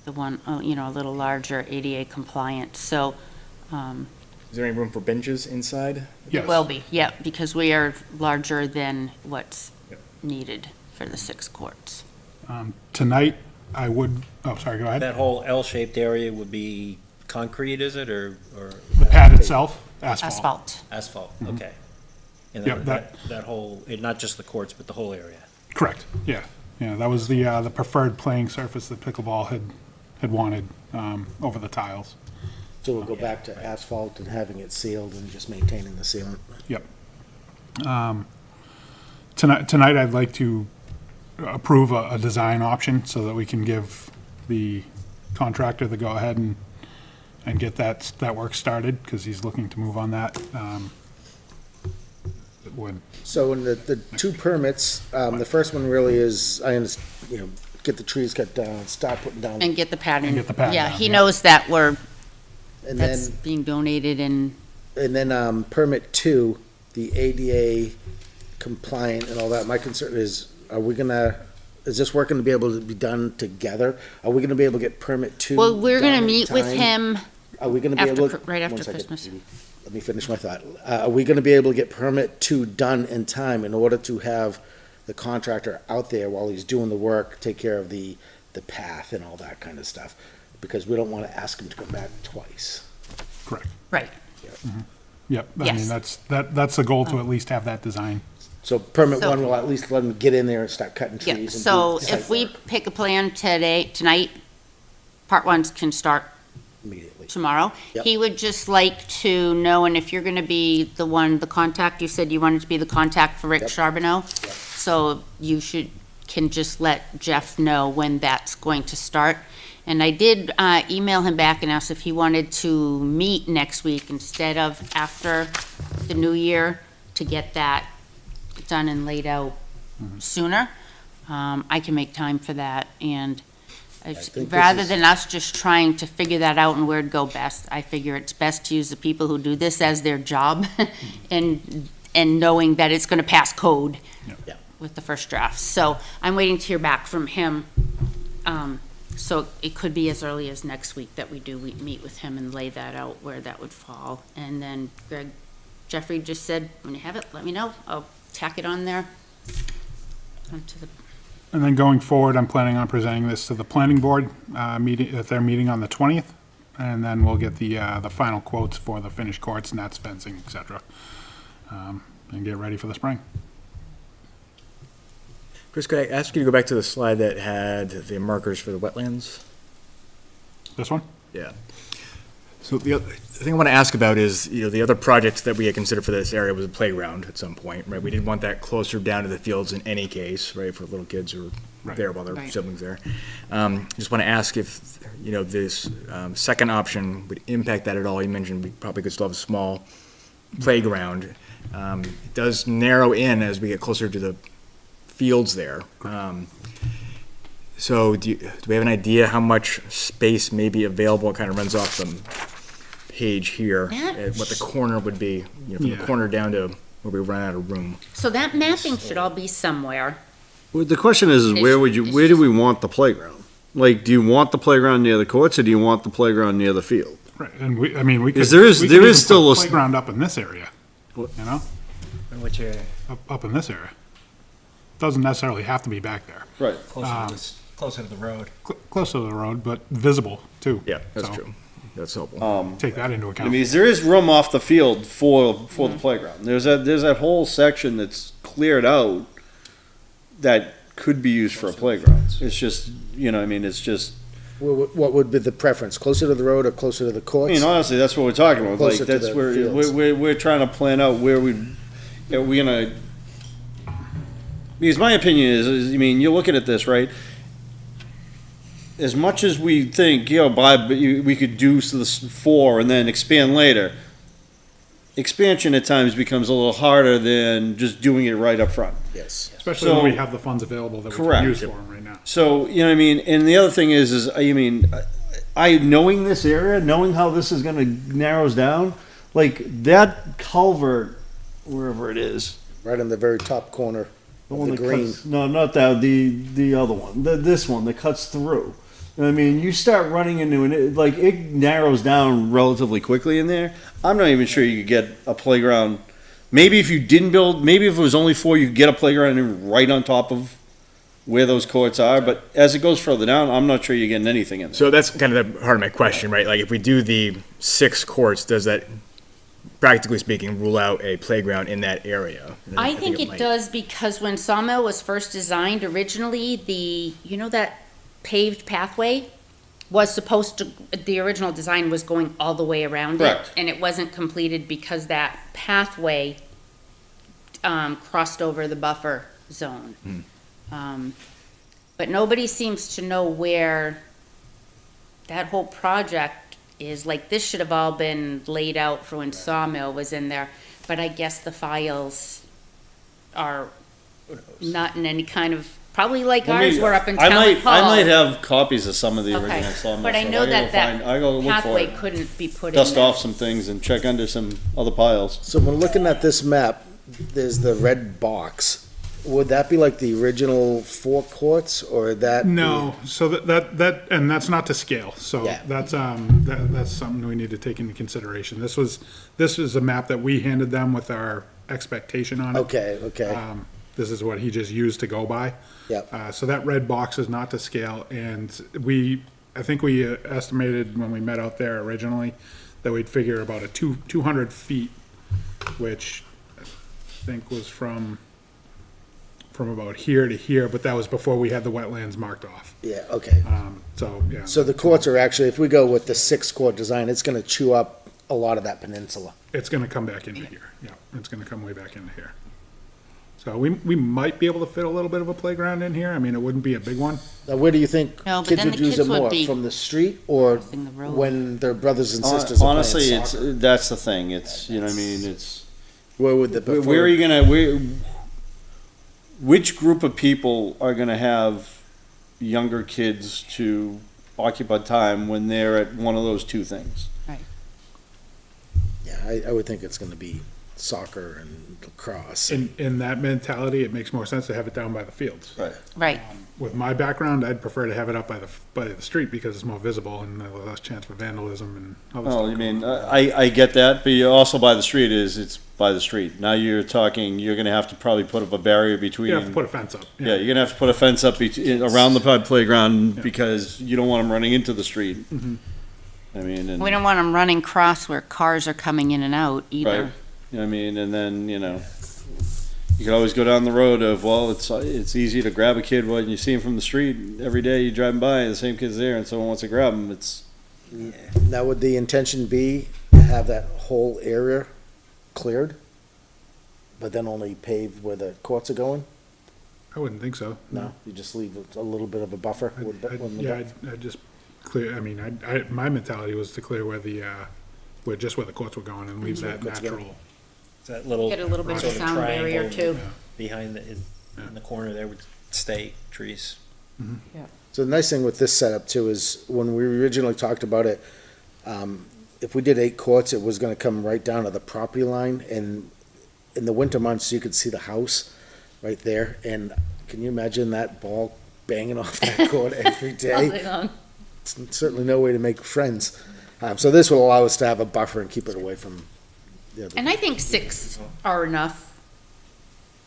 the one, a little larger ADA compliant. So, Is there any room for benches inside? Yes. will be, yeah, because we are larger than what's Yep. needed for the 6 courts. Tonight, I would, oh, sorry, go ahead. That whole L-shaped area would be concrete, is it, or The pad itself, asphalt. Asphalt. asphalt? Okay. And Yep, then that whole, not just the courts, but the whole area. Correct, yeah. Yeah, that was the preferred playing surface that pickleball had wanted over the tiles. So we'll go back to asphalt and having it sealed and just maintaining the sealant. Yep. Tonight, I'd like to approve a design option so that we can give the contractor the go-ahead and get that work started, because he's looking to move on that. It would, So in the 2 permits, the first one really is, get the trees cut down, start putting down. And get the pattern. And get the pattern Yeah, down, he yeah. knows that And that's then, being donated, and permit 2, the ADA compliant and all that. My concern is, is this work gonna be able to be done together? Are we gonna be able to get permit 2? well, we're done gonna in meet with time? him. Are we gonna be after able? Chr- right after One second, Christmas. Let me finish my thought. Are we gonna be able to get permit 2 done in time in order to have the contractor out there while he's doing the work, take care of the path and all that kind of stuff? Because we don't wanna ask him to come back twice. correct. Right. Yep, I Yes. mean, that's the goal, to at least have that design. So permit So- 1 will at least let him get in there and start cutting Yeah, trees. and so do site if we work pick a plan tonight, part 1 can start Immediately. tomorrow. Yep. He would just like to know, and if you're gonna be the contact, you said you wanted to be the contact for Rick Yep. Charbonneau. Yep. So you can just let Jeff know when that's going to start. And I did email him back and ask if he wanted to meet next week instead of after the new year to get that done and laid out sooner. I can make time for that, and think this rather is- than us just trying to figure that out and where'd go best, I figure it's best to use the people who do this as their job and knowing that it's gonna pass code Yeah. with the first draft. So I'm waiting to hear back from him. So it could be as early as next week that we meet with him and lay that out where that would fall. And then Jeffrey just said, when you have it, let me know. I'll tack it on there. Onto the And then going forward, I'm planning on presenting this to the planning board, meeting, at their meeting on the 20th. And then we'll get the final quotes for the finished courts, nets, fencing, et cetera. And get ready for the spring. Chris, could I ask you to go back to the slide that had the markers for the wetlands? This one? Yeah. So the thing I want to ask about is, the other project that we had considered for this area was a playground at some point, right? We didn't want that closer down to the fields in any case, right, for little kids who are Right. there while their Right. siblings there. Just want to ask if, this second option would impact that at all. You mentioned we probably could still have a small playground. It does narrow in as we get closer to the fields there. So do we have an idea how much space may be available? It kind of runs off the page here, That- what the corner would be, from Yeah. the corner down to where we run out of room. So that mapping should all be somewhere. Well, the question is where do we want the playground? Like, do you want the playground near the courts, or do you want the playground near the field? Right, and we could. Because there is- we there could is even still put a s- playground up in this area, you know, In which area? up in this area. Doesn't necessarily have to be back there. Right. Closer to the road. Close to the road, but visible too. Yeah, that's So, true. That's helpful. Take that into I account. mean, there is room off the field for the playground. There's that whole section that's cleared out that could be used for a playground. It's just, it's just, What would be the preference, closer to the road or closer to the I courts? mean, honestly, that's what we're talking about. Like, Closer to that's the where, fields. we're trying to plan out where are we gonna, because my opinion is, you're looking at this, right? As much as we think, we could do this 4 and then expand later, expansion at times becomes a little harder than just doing it right up front. Yes. Especially when so- we have the funds available that we Correct. can use for them right now. So, and the other thing is, I knowing this area, knowing how this is gonna narrows down, like that culvert, wherever it is. Right in the very top corner The of one the that green. cuts, no, not that, the other one, this one that cuts through. You start running into it narrows down relatively quickly in there. I'm not even sure you could get a playground. Maybe if you didn't build, maybe if it was only 4, you could get a playground right on top of where those courts are, but as it goes further down, I'm not sure you're getting anything in there. So that's kind of the heart of my question, right? Like, if we do the 6 courts, does that, practically speaking, rule out a playground in that area? And I think it might. does because when Sawmill was first designed originally, that paved pathway was supposed to, the original design was going all the way around it. Correct. And it wasn't completed because that pathway crossed over the buffer zone. But nobody seems to know where that whole project is. Like, this should have all been laid out for when Sawmill was in there. But I guess the files are not in any kind of, probably like ours were up in town hall. I might have copies of some of the Okay, original Sawmill but I stuff. know gotta that go find- I gotta that look for pathway it. couldn't be put in Dust there. off some things and check under some other piles. So when looking at this map, there's the red box. Would that be like the original 4 courts, or would that? be- No, so that, and that's not to scale, so Yeah. that's something we need to take into consideration. This is a map that we handed them with our expectation on it. Okay. This is what he just used to go by. Yep. So that red box is not to scale, and I think we estimated when we met out there originally that we'd figure about 200 feet, which I think was from about here to here, but that was before we had the wetlands marked off. Yeah, okay. So, yeah. So the courts are actually, if we go with the 6-court design, it's gonna chew up a lot of that peninsula. It's gonna come back into here, yeah, it's gonna come way back into here. So we might be able to fit a little bit of a playground in here. I mean, it wouldn't be a big one. Now, where do you think No, but kids then would the use kids it would more? be From the street or crossing the road. when their brothers and sisters are Honestly, playing it's, soccer? that's the thing, it's, you know what I mean, it's, Where would the where are you gonna, which group of people are gonna have younger kids to occupy time when they're at one of those two things? Yeah, I would think it's going to be soccer and lacrosse. In that mentality, it makes more sense to have it down by the fields. Right. Right. With my background, I'd prefer to have it up by the street because it's more visible and there's less chance for vandalism and other stuff. Well, I mean, I get that, but you also by the street it's by the street. Now you're talking, you're gonna have to probably put up a barrier between. You have to put a fence up. Yeah, you're gonna have to put a fence up around the playground because you don't want them running into the street. I mean, and. We don't want them running cross where cars are coming in and out Right. either. You know what I mean? And then, you could always go down the road of, well, it's easy to grab a kid when you see him from the street. Every day you're driving by, the same kid's there and someone wants to grab him. It's, Now, would the intention be to have that whole area cleared, but then only paved where the courts are going? I wouldn't think so. No, you just leave a little bit of a buffer? I'd just clear, I mean, my mentality was to clear where where the courts were going and leave that courts going. natural. That little. Get a little bit of sort sound barrier triangle too. Behind in the corner there would stay trees. So the nice thing with this setup too is when we originally talked about it, if we did 8 courts, it was gonna come right down to the property line, and in the winter months, you could see the house right there, and can you imagine that ball banging off that court every day? It's certainly no way to make friends. So this will allow us to have a buffer and keep it away from the other. And I think 6 are enough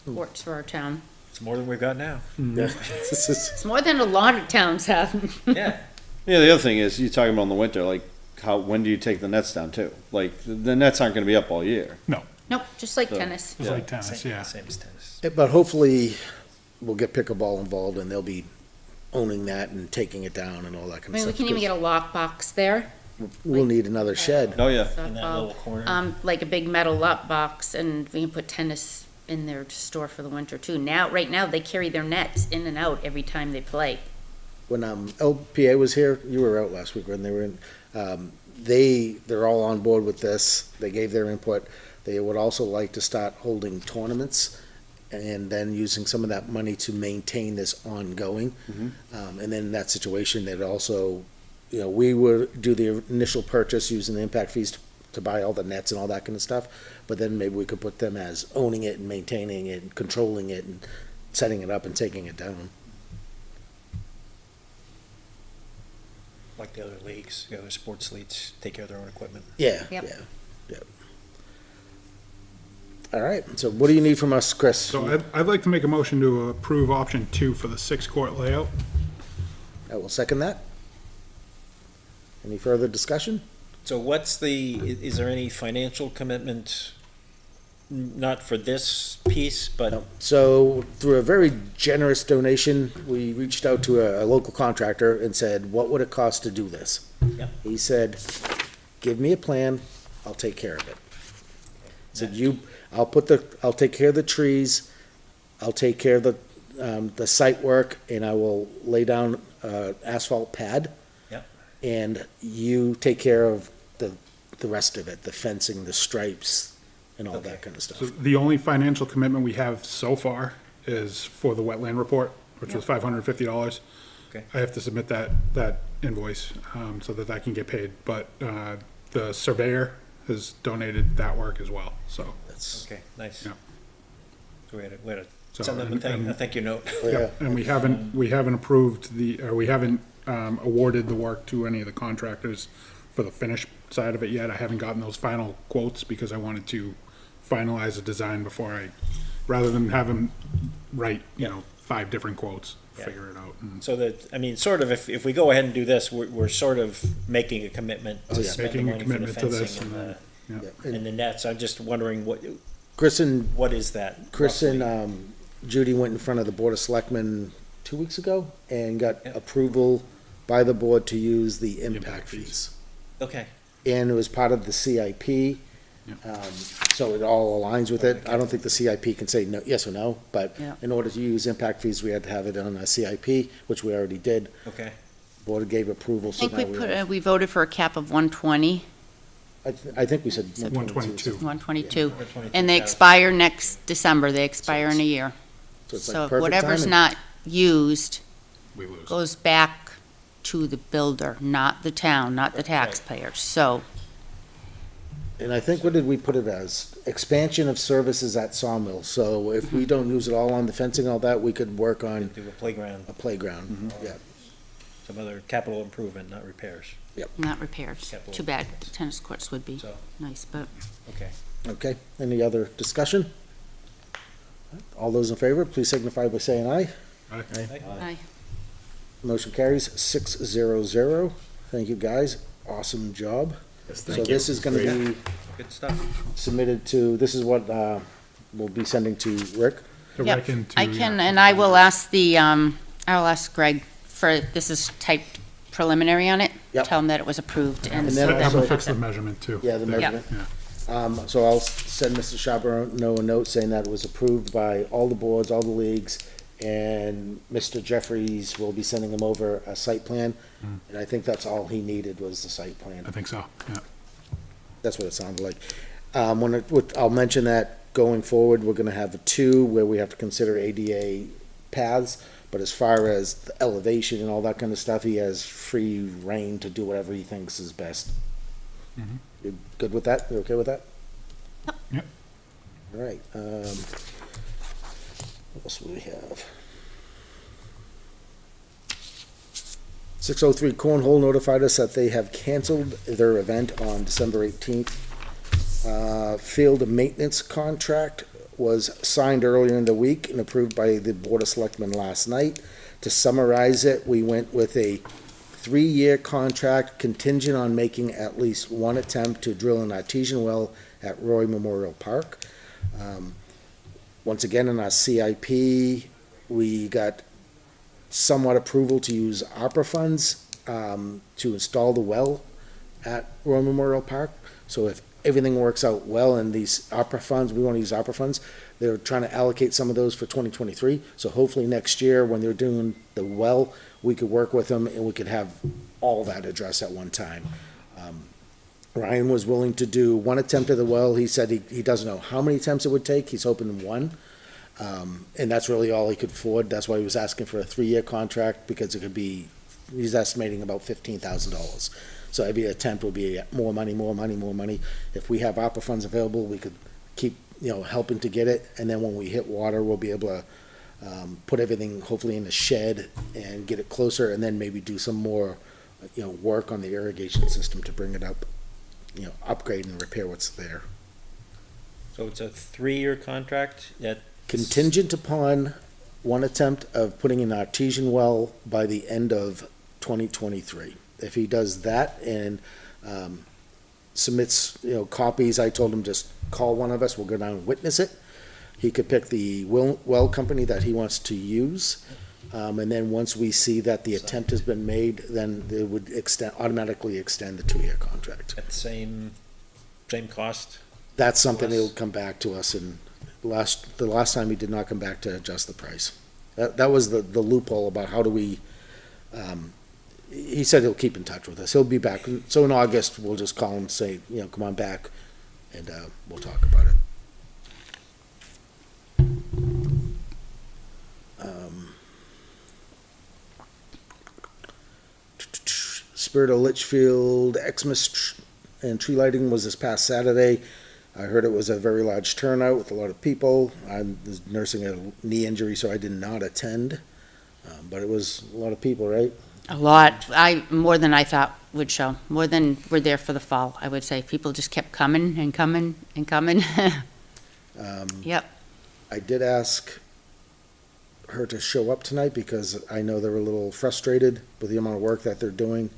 courts for our town. It's more than we've got now. Yeah. This is- It's more than a lot of towns have. Yeah. yeah, the other thing is, you're talking about in the winter, like, when do you take the nets down too? Like, the nets aren't gonna be up all year. Nope, just like So- tennis. It's like tennis, Same, yeah. same as tennis. But hopefully, we'll get pickleball involved and they'll be owning that and taking it down and all that I kind of mean, we stuff. can even get a lockbox there. We'll need another shed. Oh, yeah. In that little corner. Like a big metal lock box, and we can put tennis in there to store for the winter too. Right now, they carry their nets in and out every time they play. When LPA was here, you were out last week when they were in, they're all on board with this. They gave their input. They would also like to start holding tournaments and then using some of that money to maintain this ongoing. And then in that situation, they'd also, we would do the initial purchase using the impact fees to buy all the nets and all that kind of stuff. But then maybe we could put them as owning it and maintaining it and controlling it and setting it up and taking it down. Like the other leagues, the other sports leagues take care of their own equipment. Yeah, Yep. yeah. All right, so what do you need from us, Chris? So I'd like to make a motion to approve option 2 for the 6-court layout. I will second that. Any further discussion? So is there any financial commitment, not for this piece, but So through a very generous donation, we reached out to a local contractor and said, what would it cost to do this? Yep. He said, give me a plan, I'll take care of it. Said, I'll take care of the trees, I'll take care of the site work, and I will lay down asphalt pad. Yep. And you take care of the rest of it, the fencing, the stripes, and all that kind of So stuff. the only financial commitment we have so far is for the wetland report, which was $550. Okay. I have to submit that invoice, so that I can get paid, but, the surveyor has donated that work as well, so. That's, okay, nice. Yeah. So we had to So, send them and- a thank you note. oh, yeah. And we haven't approved we haven't, awarded the work to any of the contractors for the finish side of it yet. I haven't gotten those final quotes because I wanted to finalize the design before rather than have them write, 5 different quotes, Yeah. figure it out. And So that, I mean, sort of, if we go ahead and do this, we're sort of making a commitment Oh, to yeah. spend the Making a money for the commitment to this fencing and and yeah. Yeah. and the nets. I'm just wondering Chris and what is that? Chris roughly? and Judy went in front of the Board of Selectmen 2 weeks ago and got Yep. approval by the board to use the impact fees. fees. Okay, And it was part of the CIP. So it all aligns with it. I don't think the CIP can say no, yes or no, but Yeah. in order to use impact fees, we had to have it on a CIP, which we already did. Okay. Board gave approval, I so think now we we put, have, we voted for a cap of 120, I think we said 122. 122. 122,000. And they expire next December, they expire in a year. So it's like So perfect whatever's timing. not used We lose. goes back to the builder, not the town, not the taxpayers. So, And I think, what did we put it as? Expansion of services at Sawmill. So if we don't use it all on the fencing, all that, we could work on Do a playground, a playground. Yeah. some other capital improvement, not repairs. not repairs. Capital. Too bad, the tennis courts would be So, nice, but okay. Okay, any other discussion? All those in favor, please signify by saying aye. I, Motion carries 600. Thank you, guys. Awesome job. So this is gonna be Good stuff. submitted to, this is what, we'll be sending to Rick. To Yep, Rick and to, I can, and I will ask I'll ask Greg for, this is typed preliminary on it. Yep. Tell him that it was approved and. And so then have that- him fix the measurement too. Yeah, the measurement. So I'll send Mr. Charbonneau a note saying that it was approved by all the boards, all the leagues, and Mr. Jeffries will be sending him over a site plan. And I think that's all he needed was the site plan. I think so, yeah. That's what it sounded like. I'll mention that going forward, we're gonna have two where we have to consider ADA paths, but as far as the elevation and all that kind of stuff, he has free reign to do whatever he thinks is best. Mhm. You good with that? You okay with that? Yep. All right, what else do we have? 603 Cornhole notified us that they have canceled their event on December 18th. Field maintenance contract was signed earlier in the week and approved by the Board of Selectmen last night. To summarize it, we went with a 3-year contract contingent on making at least one attempt to drill an artesian well at Roy Memorial Park. Once again, in our CIP, we got somewhat approval to use ARPA funds to install the well at Roy Memorial Park. So if everything works out well and these ARPA funds, we want to use ARPA funds, they're trying to allocate some of those for 2023. So hopefully next year, when they're doing the well, we could work with them and we could have all that addressed at one time. Ryan was willing to do one attempt at the well. He said he doesn't know how many attempts it would take. He's hoping one. And that's really all he could afford. That's why he was asking for a 3-year contract, because it could be, he's estimating about $15,000. So every attempt would be more money, more money, more money. If we have ARPA funds available, we could keep, helping to get it. And then when we hit water, we'll be able to put everything hopefully in the shed and get it closer, and then maybe do some more, work on the irrigation system to bring it up, upgrade and repair what's there. So it's a 3-year contract at Contingent upon one attempt of putting an artesian well by the end of 2023. If he does that and submits, copies, I told him just call one of us, we'll go down and witness it. He could pick the well company that he wants to use. And then once we see that the attempt has been made, then they would automatically extend the 2-year contract. at the same cost. That's something that'll come back to us, and the last time he did not come back to adjust the price. That was the loophole about how do we, he said he'll keep in touch with us. He'll be back. So in August, we'll just call him and say, come on back, and we'll talk about it. Spirit of Litchfield Xmas and tree lighting was this past Saturday. I heard it was a very large turnout with a lot of people. I was nursing a knee injury, so I did not attend. But it was a lot of people, right? A lot, more than I thought would show, more than were there for the fall, I would say. People just kept coming and coming and coming. Yep. I did ask her to show up tonight because I know they're a little frustrated with the amount of work that they're doing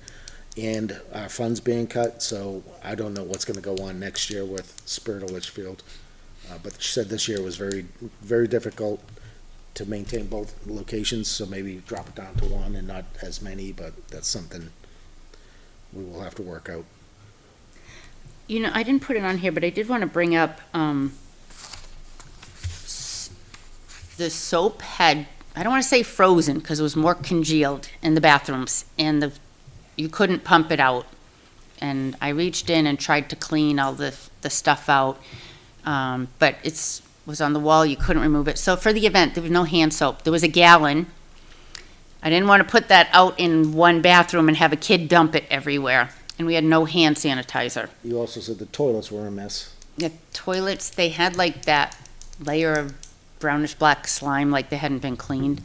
and our funds being cut, so I don't know what's gonna go on next year with Spirit of Litchfield. But she said this year was very, very difficult to maintain both locations, so maybe drop it down to one and not as many, but that's something we will have to work out. You know, I didn't put it on here, but I did want to bring up, the soap had, I don't want to say frozen, because it was more congealed in the bathrooms, and you couldn't pump it out. And I reached in and tried to clean all the stuff out, but was on the wall, you couldn't remove it. So for the event, there was no hand soap. There was a gallon. I didn't want to put that out in one bathroom and have a kid dump it everywhere. And we had no hand sanitizer. You also said the toilets were a mess. The toilets, they had like that layer of brownish black slime, like they hadn't been cleaned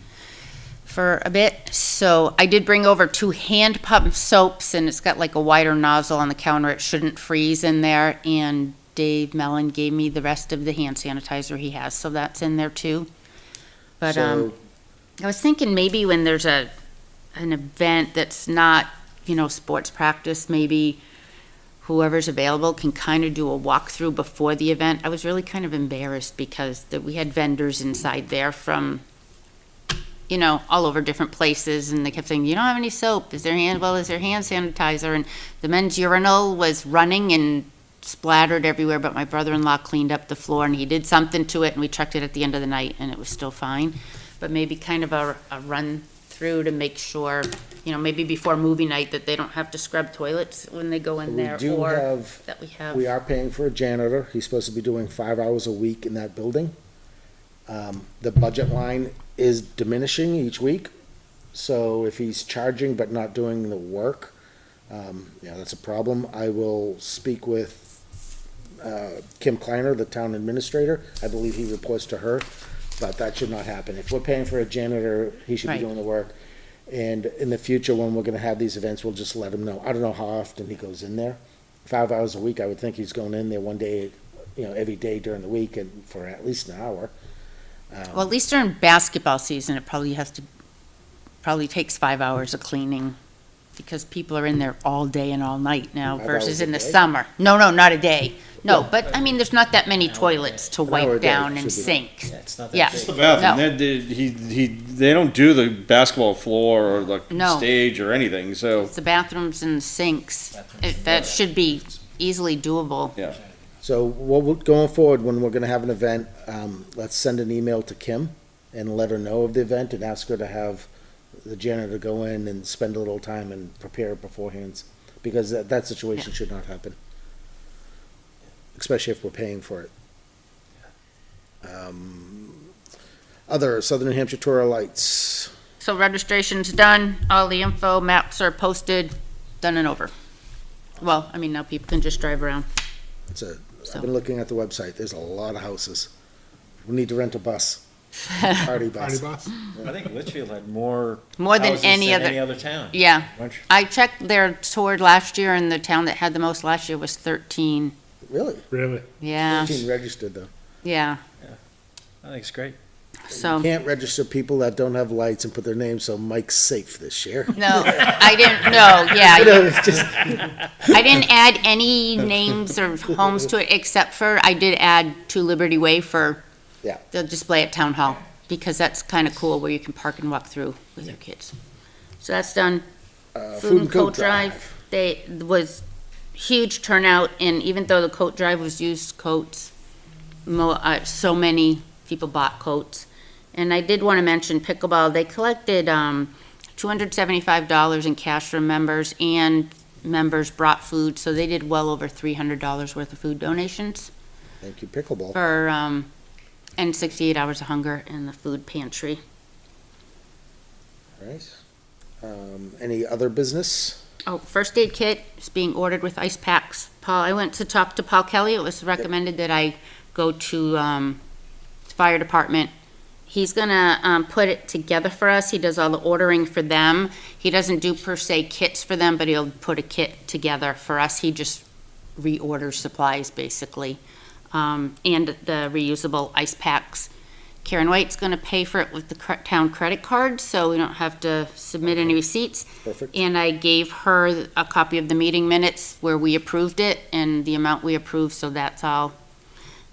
for a bit. So I did bring over 2 hand pump soaps, and it's got like a wider nozzle on the counter. It shouldn't freeze in there. And Dave Mellon gave me the rest of the hand sanitizer he has, so that's in there too. But So- I was thinking maybe when there's an event that's not, sports practice, maybe whoever's available can kind of do a walkthrough before the event. I was really kind of embarrassed because we had vendors inside there from, all over different places, and they kept saying, you don't have any soap, is there hand sanitizer? And the men's urinal was running and splattered everywhere, but my brother-in-law cleaned up the floor, and he did something to it, and we checked it at the end of the night, and it was still fine. But maybe kind of a run through to make sure, maybe before movie night, that they don't have to scrub toilets when they go in there, or that We are paying for a janitor. He's supposed to be doing 5 hours a week in that building. The budget line is diminishing each week. So if he's charging but not doing the work, that's a problem. I will speak with Kim Kleiner, the town administrator. I believe he reports to her, but that should not happen. If we're paying for a janitor, he should be Right. doing the work. And in the future, when we're gonna have these events, we'll just let him know. I don't know how often he goes in there. 5 hours a week, I would think he's going in there one day, every day during the week and for at least an hour. Well, at least during basketball season, it probably takes 5 hours of cleaning, because people are in there all day and all night now 5 hours versus a in the day? summer. No, not a day. No, but I mean, there's not that many toilets to hour a wipe day down and should be- sinks. Yeah, it's not that Yeah. big. The bathroom. No. They don't do the basketball floor or the No. stage or anything. So It's the bathrooms and sinks. That should be easily doable. yeah, So going forward, when we're gonna have an event, let's send an email to Kim and let her know of the event and ask her to have the janitor go in and spend a little time and prepare it beforehand, because that situation should not happen. Especially if we're paying for it. Other Southern New Hampshire Tour Lights. So registration's done, all the info, maps are posted, done and over. Well, I mean, now people can just drive around. I've been looking at the website, there's a lot of houses. We need to rent a bus, party Party bus. bus? I think Litchfield had more More than houses any than other- any other town. Yeah, Bunch. I checked their tour last year, and the town that had the most last year was 13. Really? Really? Yeah, 13 registered though. yeah, I think it's great. so. Can't register people that don't have lights and put their names, so Mike's safe this year. No, I didn't, no, yeah, You know, it's just, I didn't add any names or homes to it, except for, I did add to Liberty Way for Yeah. the display at Town Hall, because that's kind of cool where you can park and walk through with your kids. So that's done. Food and Coat Drive, was huge turnout, and even though the coat drive was used coats, so many people bought coats. And I did want to mention pickleball, they collected $275 in cash from members, and members brought food, so they did well over $300 worth of food donations thank you, pickleball. for, and 68 hours of hunger in the food pantry. All right. Any other business? Oh, first aid kit is being ordered with ice packs. Paul, I went to talk to Paul Kelly. It was recommended that I go to fire department. He's gonna put it together for us. He does all the ordering for them. He doesn't do per se kits for them, but he'll put a kit together for us. He just reorders supplies basically, and the reusable ice packs. Karen White's gonna pay for it with the town credit card, so we don't have to submit any receipts. Perfect. And I gave her a copy of the meeting minutes where we approved it and the amount we approved, so that's all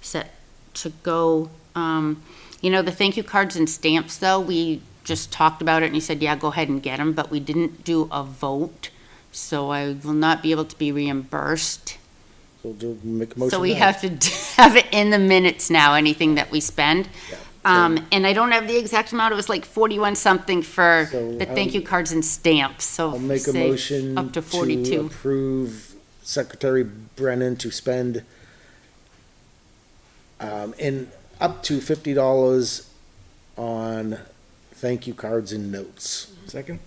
set to go. The thank you cards and stamps, though, we just talked about it and he said, yeah, go ahead and get them, but we didn't do a vote, so I will not be able to be reimbursed Make a motion. So we now. have to have it in the minutes now, anything that we spend. Yeah. And I don't have the exact amount, it was like 41 something for So, the thank you cards and stamps, so I'll make a say motion up to to 42. approve Secretary Brennan to spend in up to $50 on thank you cards and notes Second?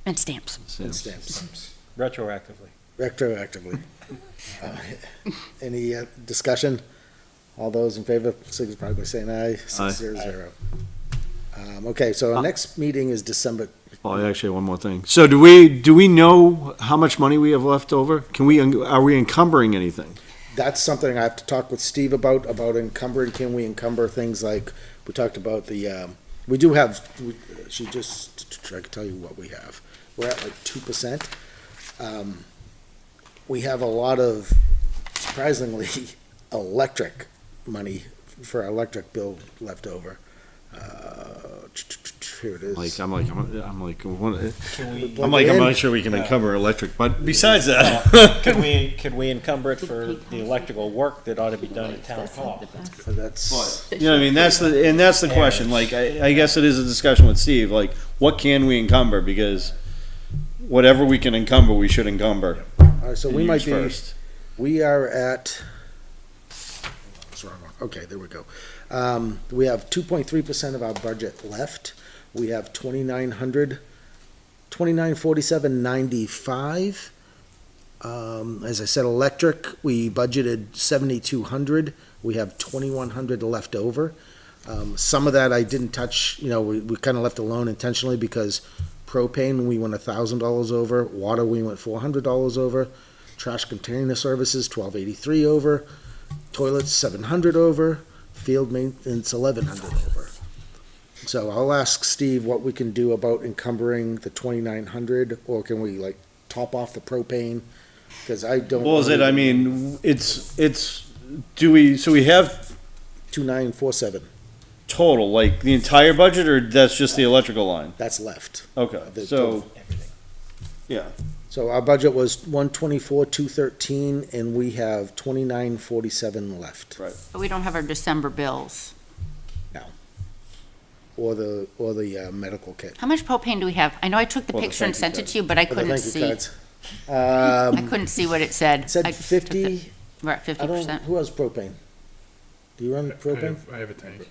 And stamps. and stamps, Retroactively. retroactively. Any discussion? All those in favor, signify by saying aye. 600. Okay, so our next meeting is December. Oh, I actually have one more thing. So do we know how much money we have left over? Are we encumbering anything? That's something I have to talk with Steve about encumbering. Can we encumber things like, we talked about we do have, I can tell you what we have. We're at like 2%. We have a lot of, surprisingly, electric money for our electric bill left over. Here it is. I'm not sure we can Yeah. encumber electric, but besides that. Could we encumber it for the electrical work that ought to be done at town hall? That's, You know what I mean? That's the question. Like, I guess it is a discussion with Steve, like, what can we encumber? Because whatever we can encumber, we should encumber. all right, so we and might use be, first. we are at, what's wrong one? Okay, there we go. We have 2.3% of our budget left. We have 2947.95. As I said, electric, we budgeted 7,200. We have 2,100 left over. Some of that I didn't touch, we kind of left alone intentionally because propane, we went $1,000 over. Water, we went $400 over. Trash container services, $1,283 over. Toilets, $700 over. Field maintenance, $1,100 over. So I'll ask Steve what we can do about encumbering the 2,900, or can we like top off the propane? Because I don't. What was it? I mean, so we have 2,947, total, like the entire budget, or that's just the electrical line? that's left. Okay, The so, Everything. yeah. So our budget was 124,213, and we have 2,947 left. Right. But we don't have our December bills. Or the medical kit. How much propane do we have? I know I took the Or the picture and thank you sent it to you, but I For the couldn't thank you see. cards. I couldn't see what it said. It said I just took 50. it. We're at I don't, 50%. who has propane? Do you run propane? I have a tank.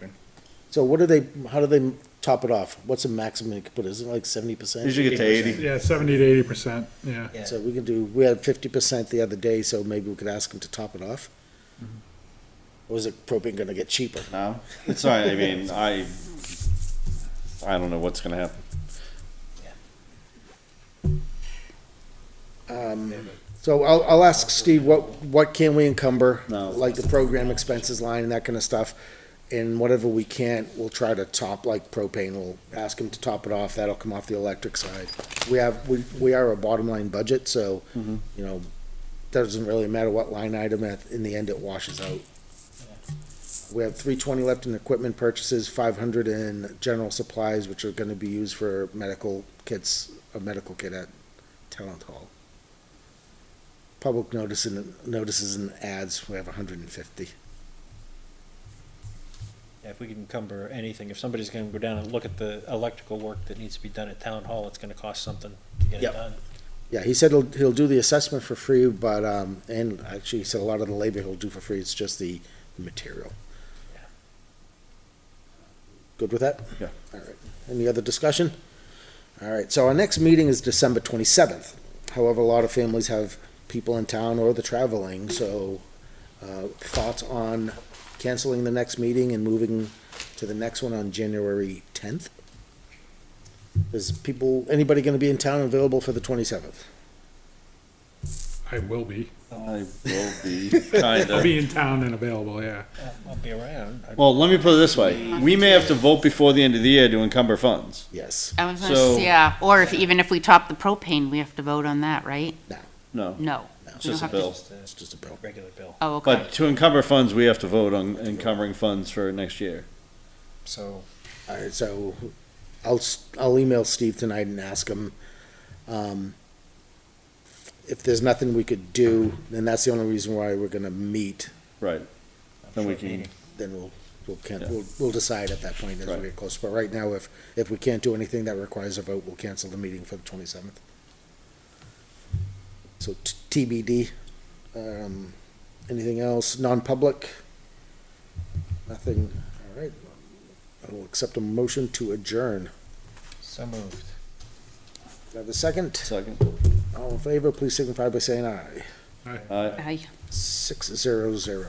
So how do they top it off? What's the maximum you can put? Is it like 70%? Usually get to 80. Yeah, 70 to 80%, yeah. Yeah. So we had 50% the other day, so maybe we could ask them to top it off? Or is it propane gonna get cheaper? No, it's not, I mean, I don't know what's gonna happen. So I'll ask Steve, what can we encumber? No. Like the program expenses line and that kind of stuff. And whatever we can't, we'll try to top, like propane, we'll ask him to top it off, that'll come off the electric side. We are a bottom line budget, so, doesn't really matter what line item, in the end it washes out. We have 320 left in equipment purchases, 500 in general supplies, which are gonna be used for medical kits, a medical kit at Town Hall. Public notices and ads, we have 150. Yeah, if we can encumber anything, if somebody's gonna go down and look at the electrical work that needs to be done at town hall, it's gonna cost something to get it Yep. done. Yeah, he said he'll do the assessment for free, but, and actually, he said a lot of the labor he'll do for free, it's just the material. Yeah. Good with that? Yeah. All right. Any other discussion? All right, so our next meeting is December 27th. However, a lot of families have people in town or they're traveling, so, thoughts on canceling the next meeting and moving to the next one on January 10th? Is anybody gonna be in town available for the 27th? I will be. I will be, I'll kinda. be in town and available, yeah. I'll be around. Well, let me put it this way, we may have to vote before the end of the year to encumber funds. Yes. I was gonna So- say, yeah, or even if we top the propane, we have to vote on that, right? No, No. it's just a bill. It's just a bill. Regular bill. Oh, okay. But to encumber funds, we have to vote on encumbering funds for next year. So, All right, so I'll email Steve tonight and ask him, if there's nothing we could do, then that's the only reason why we're gonna meet, Right. Then we Short can, meeting. then Yeah. we'll decide at that point as we Right. get close. But right now, if we can't do anything that requires a vote, we'll cancel the meeting for the 27th. So TBD. Anything else? Non-public? Nothing. All right. I will accept a motion to adjourn. So moved. Do I have a second? second. All in favor, please signify by saying aye. Aye. Aye. 600.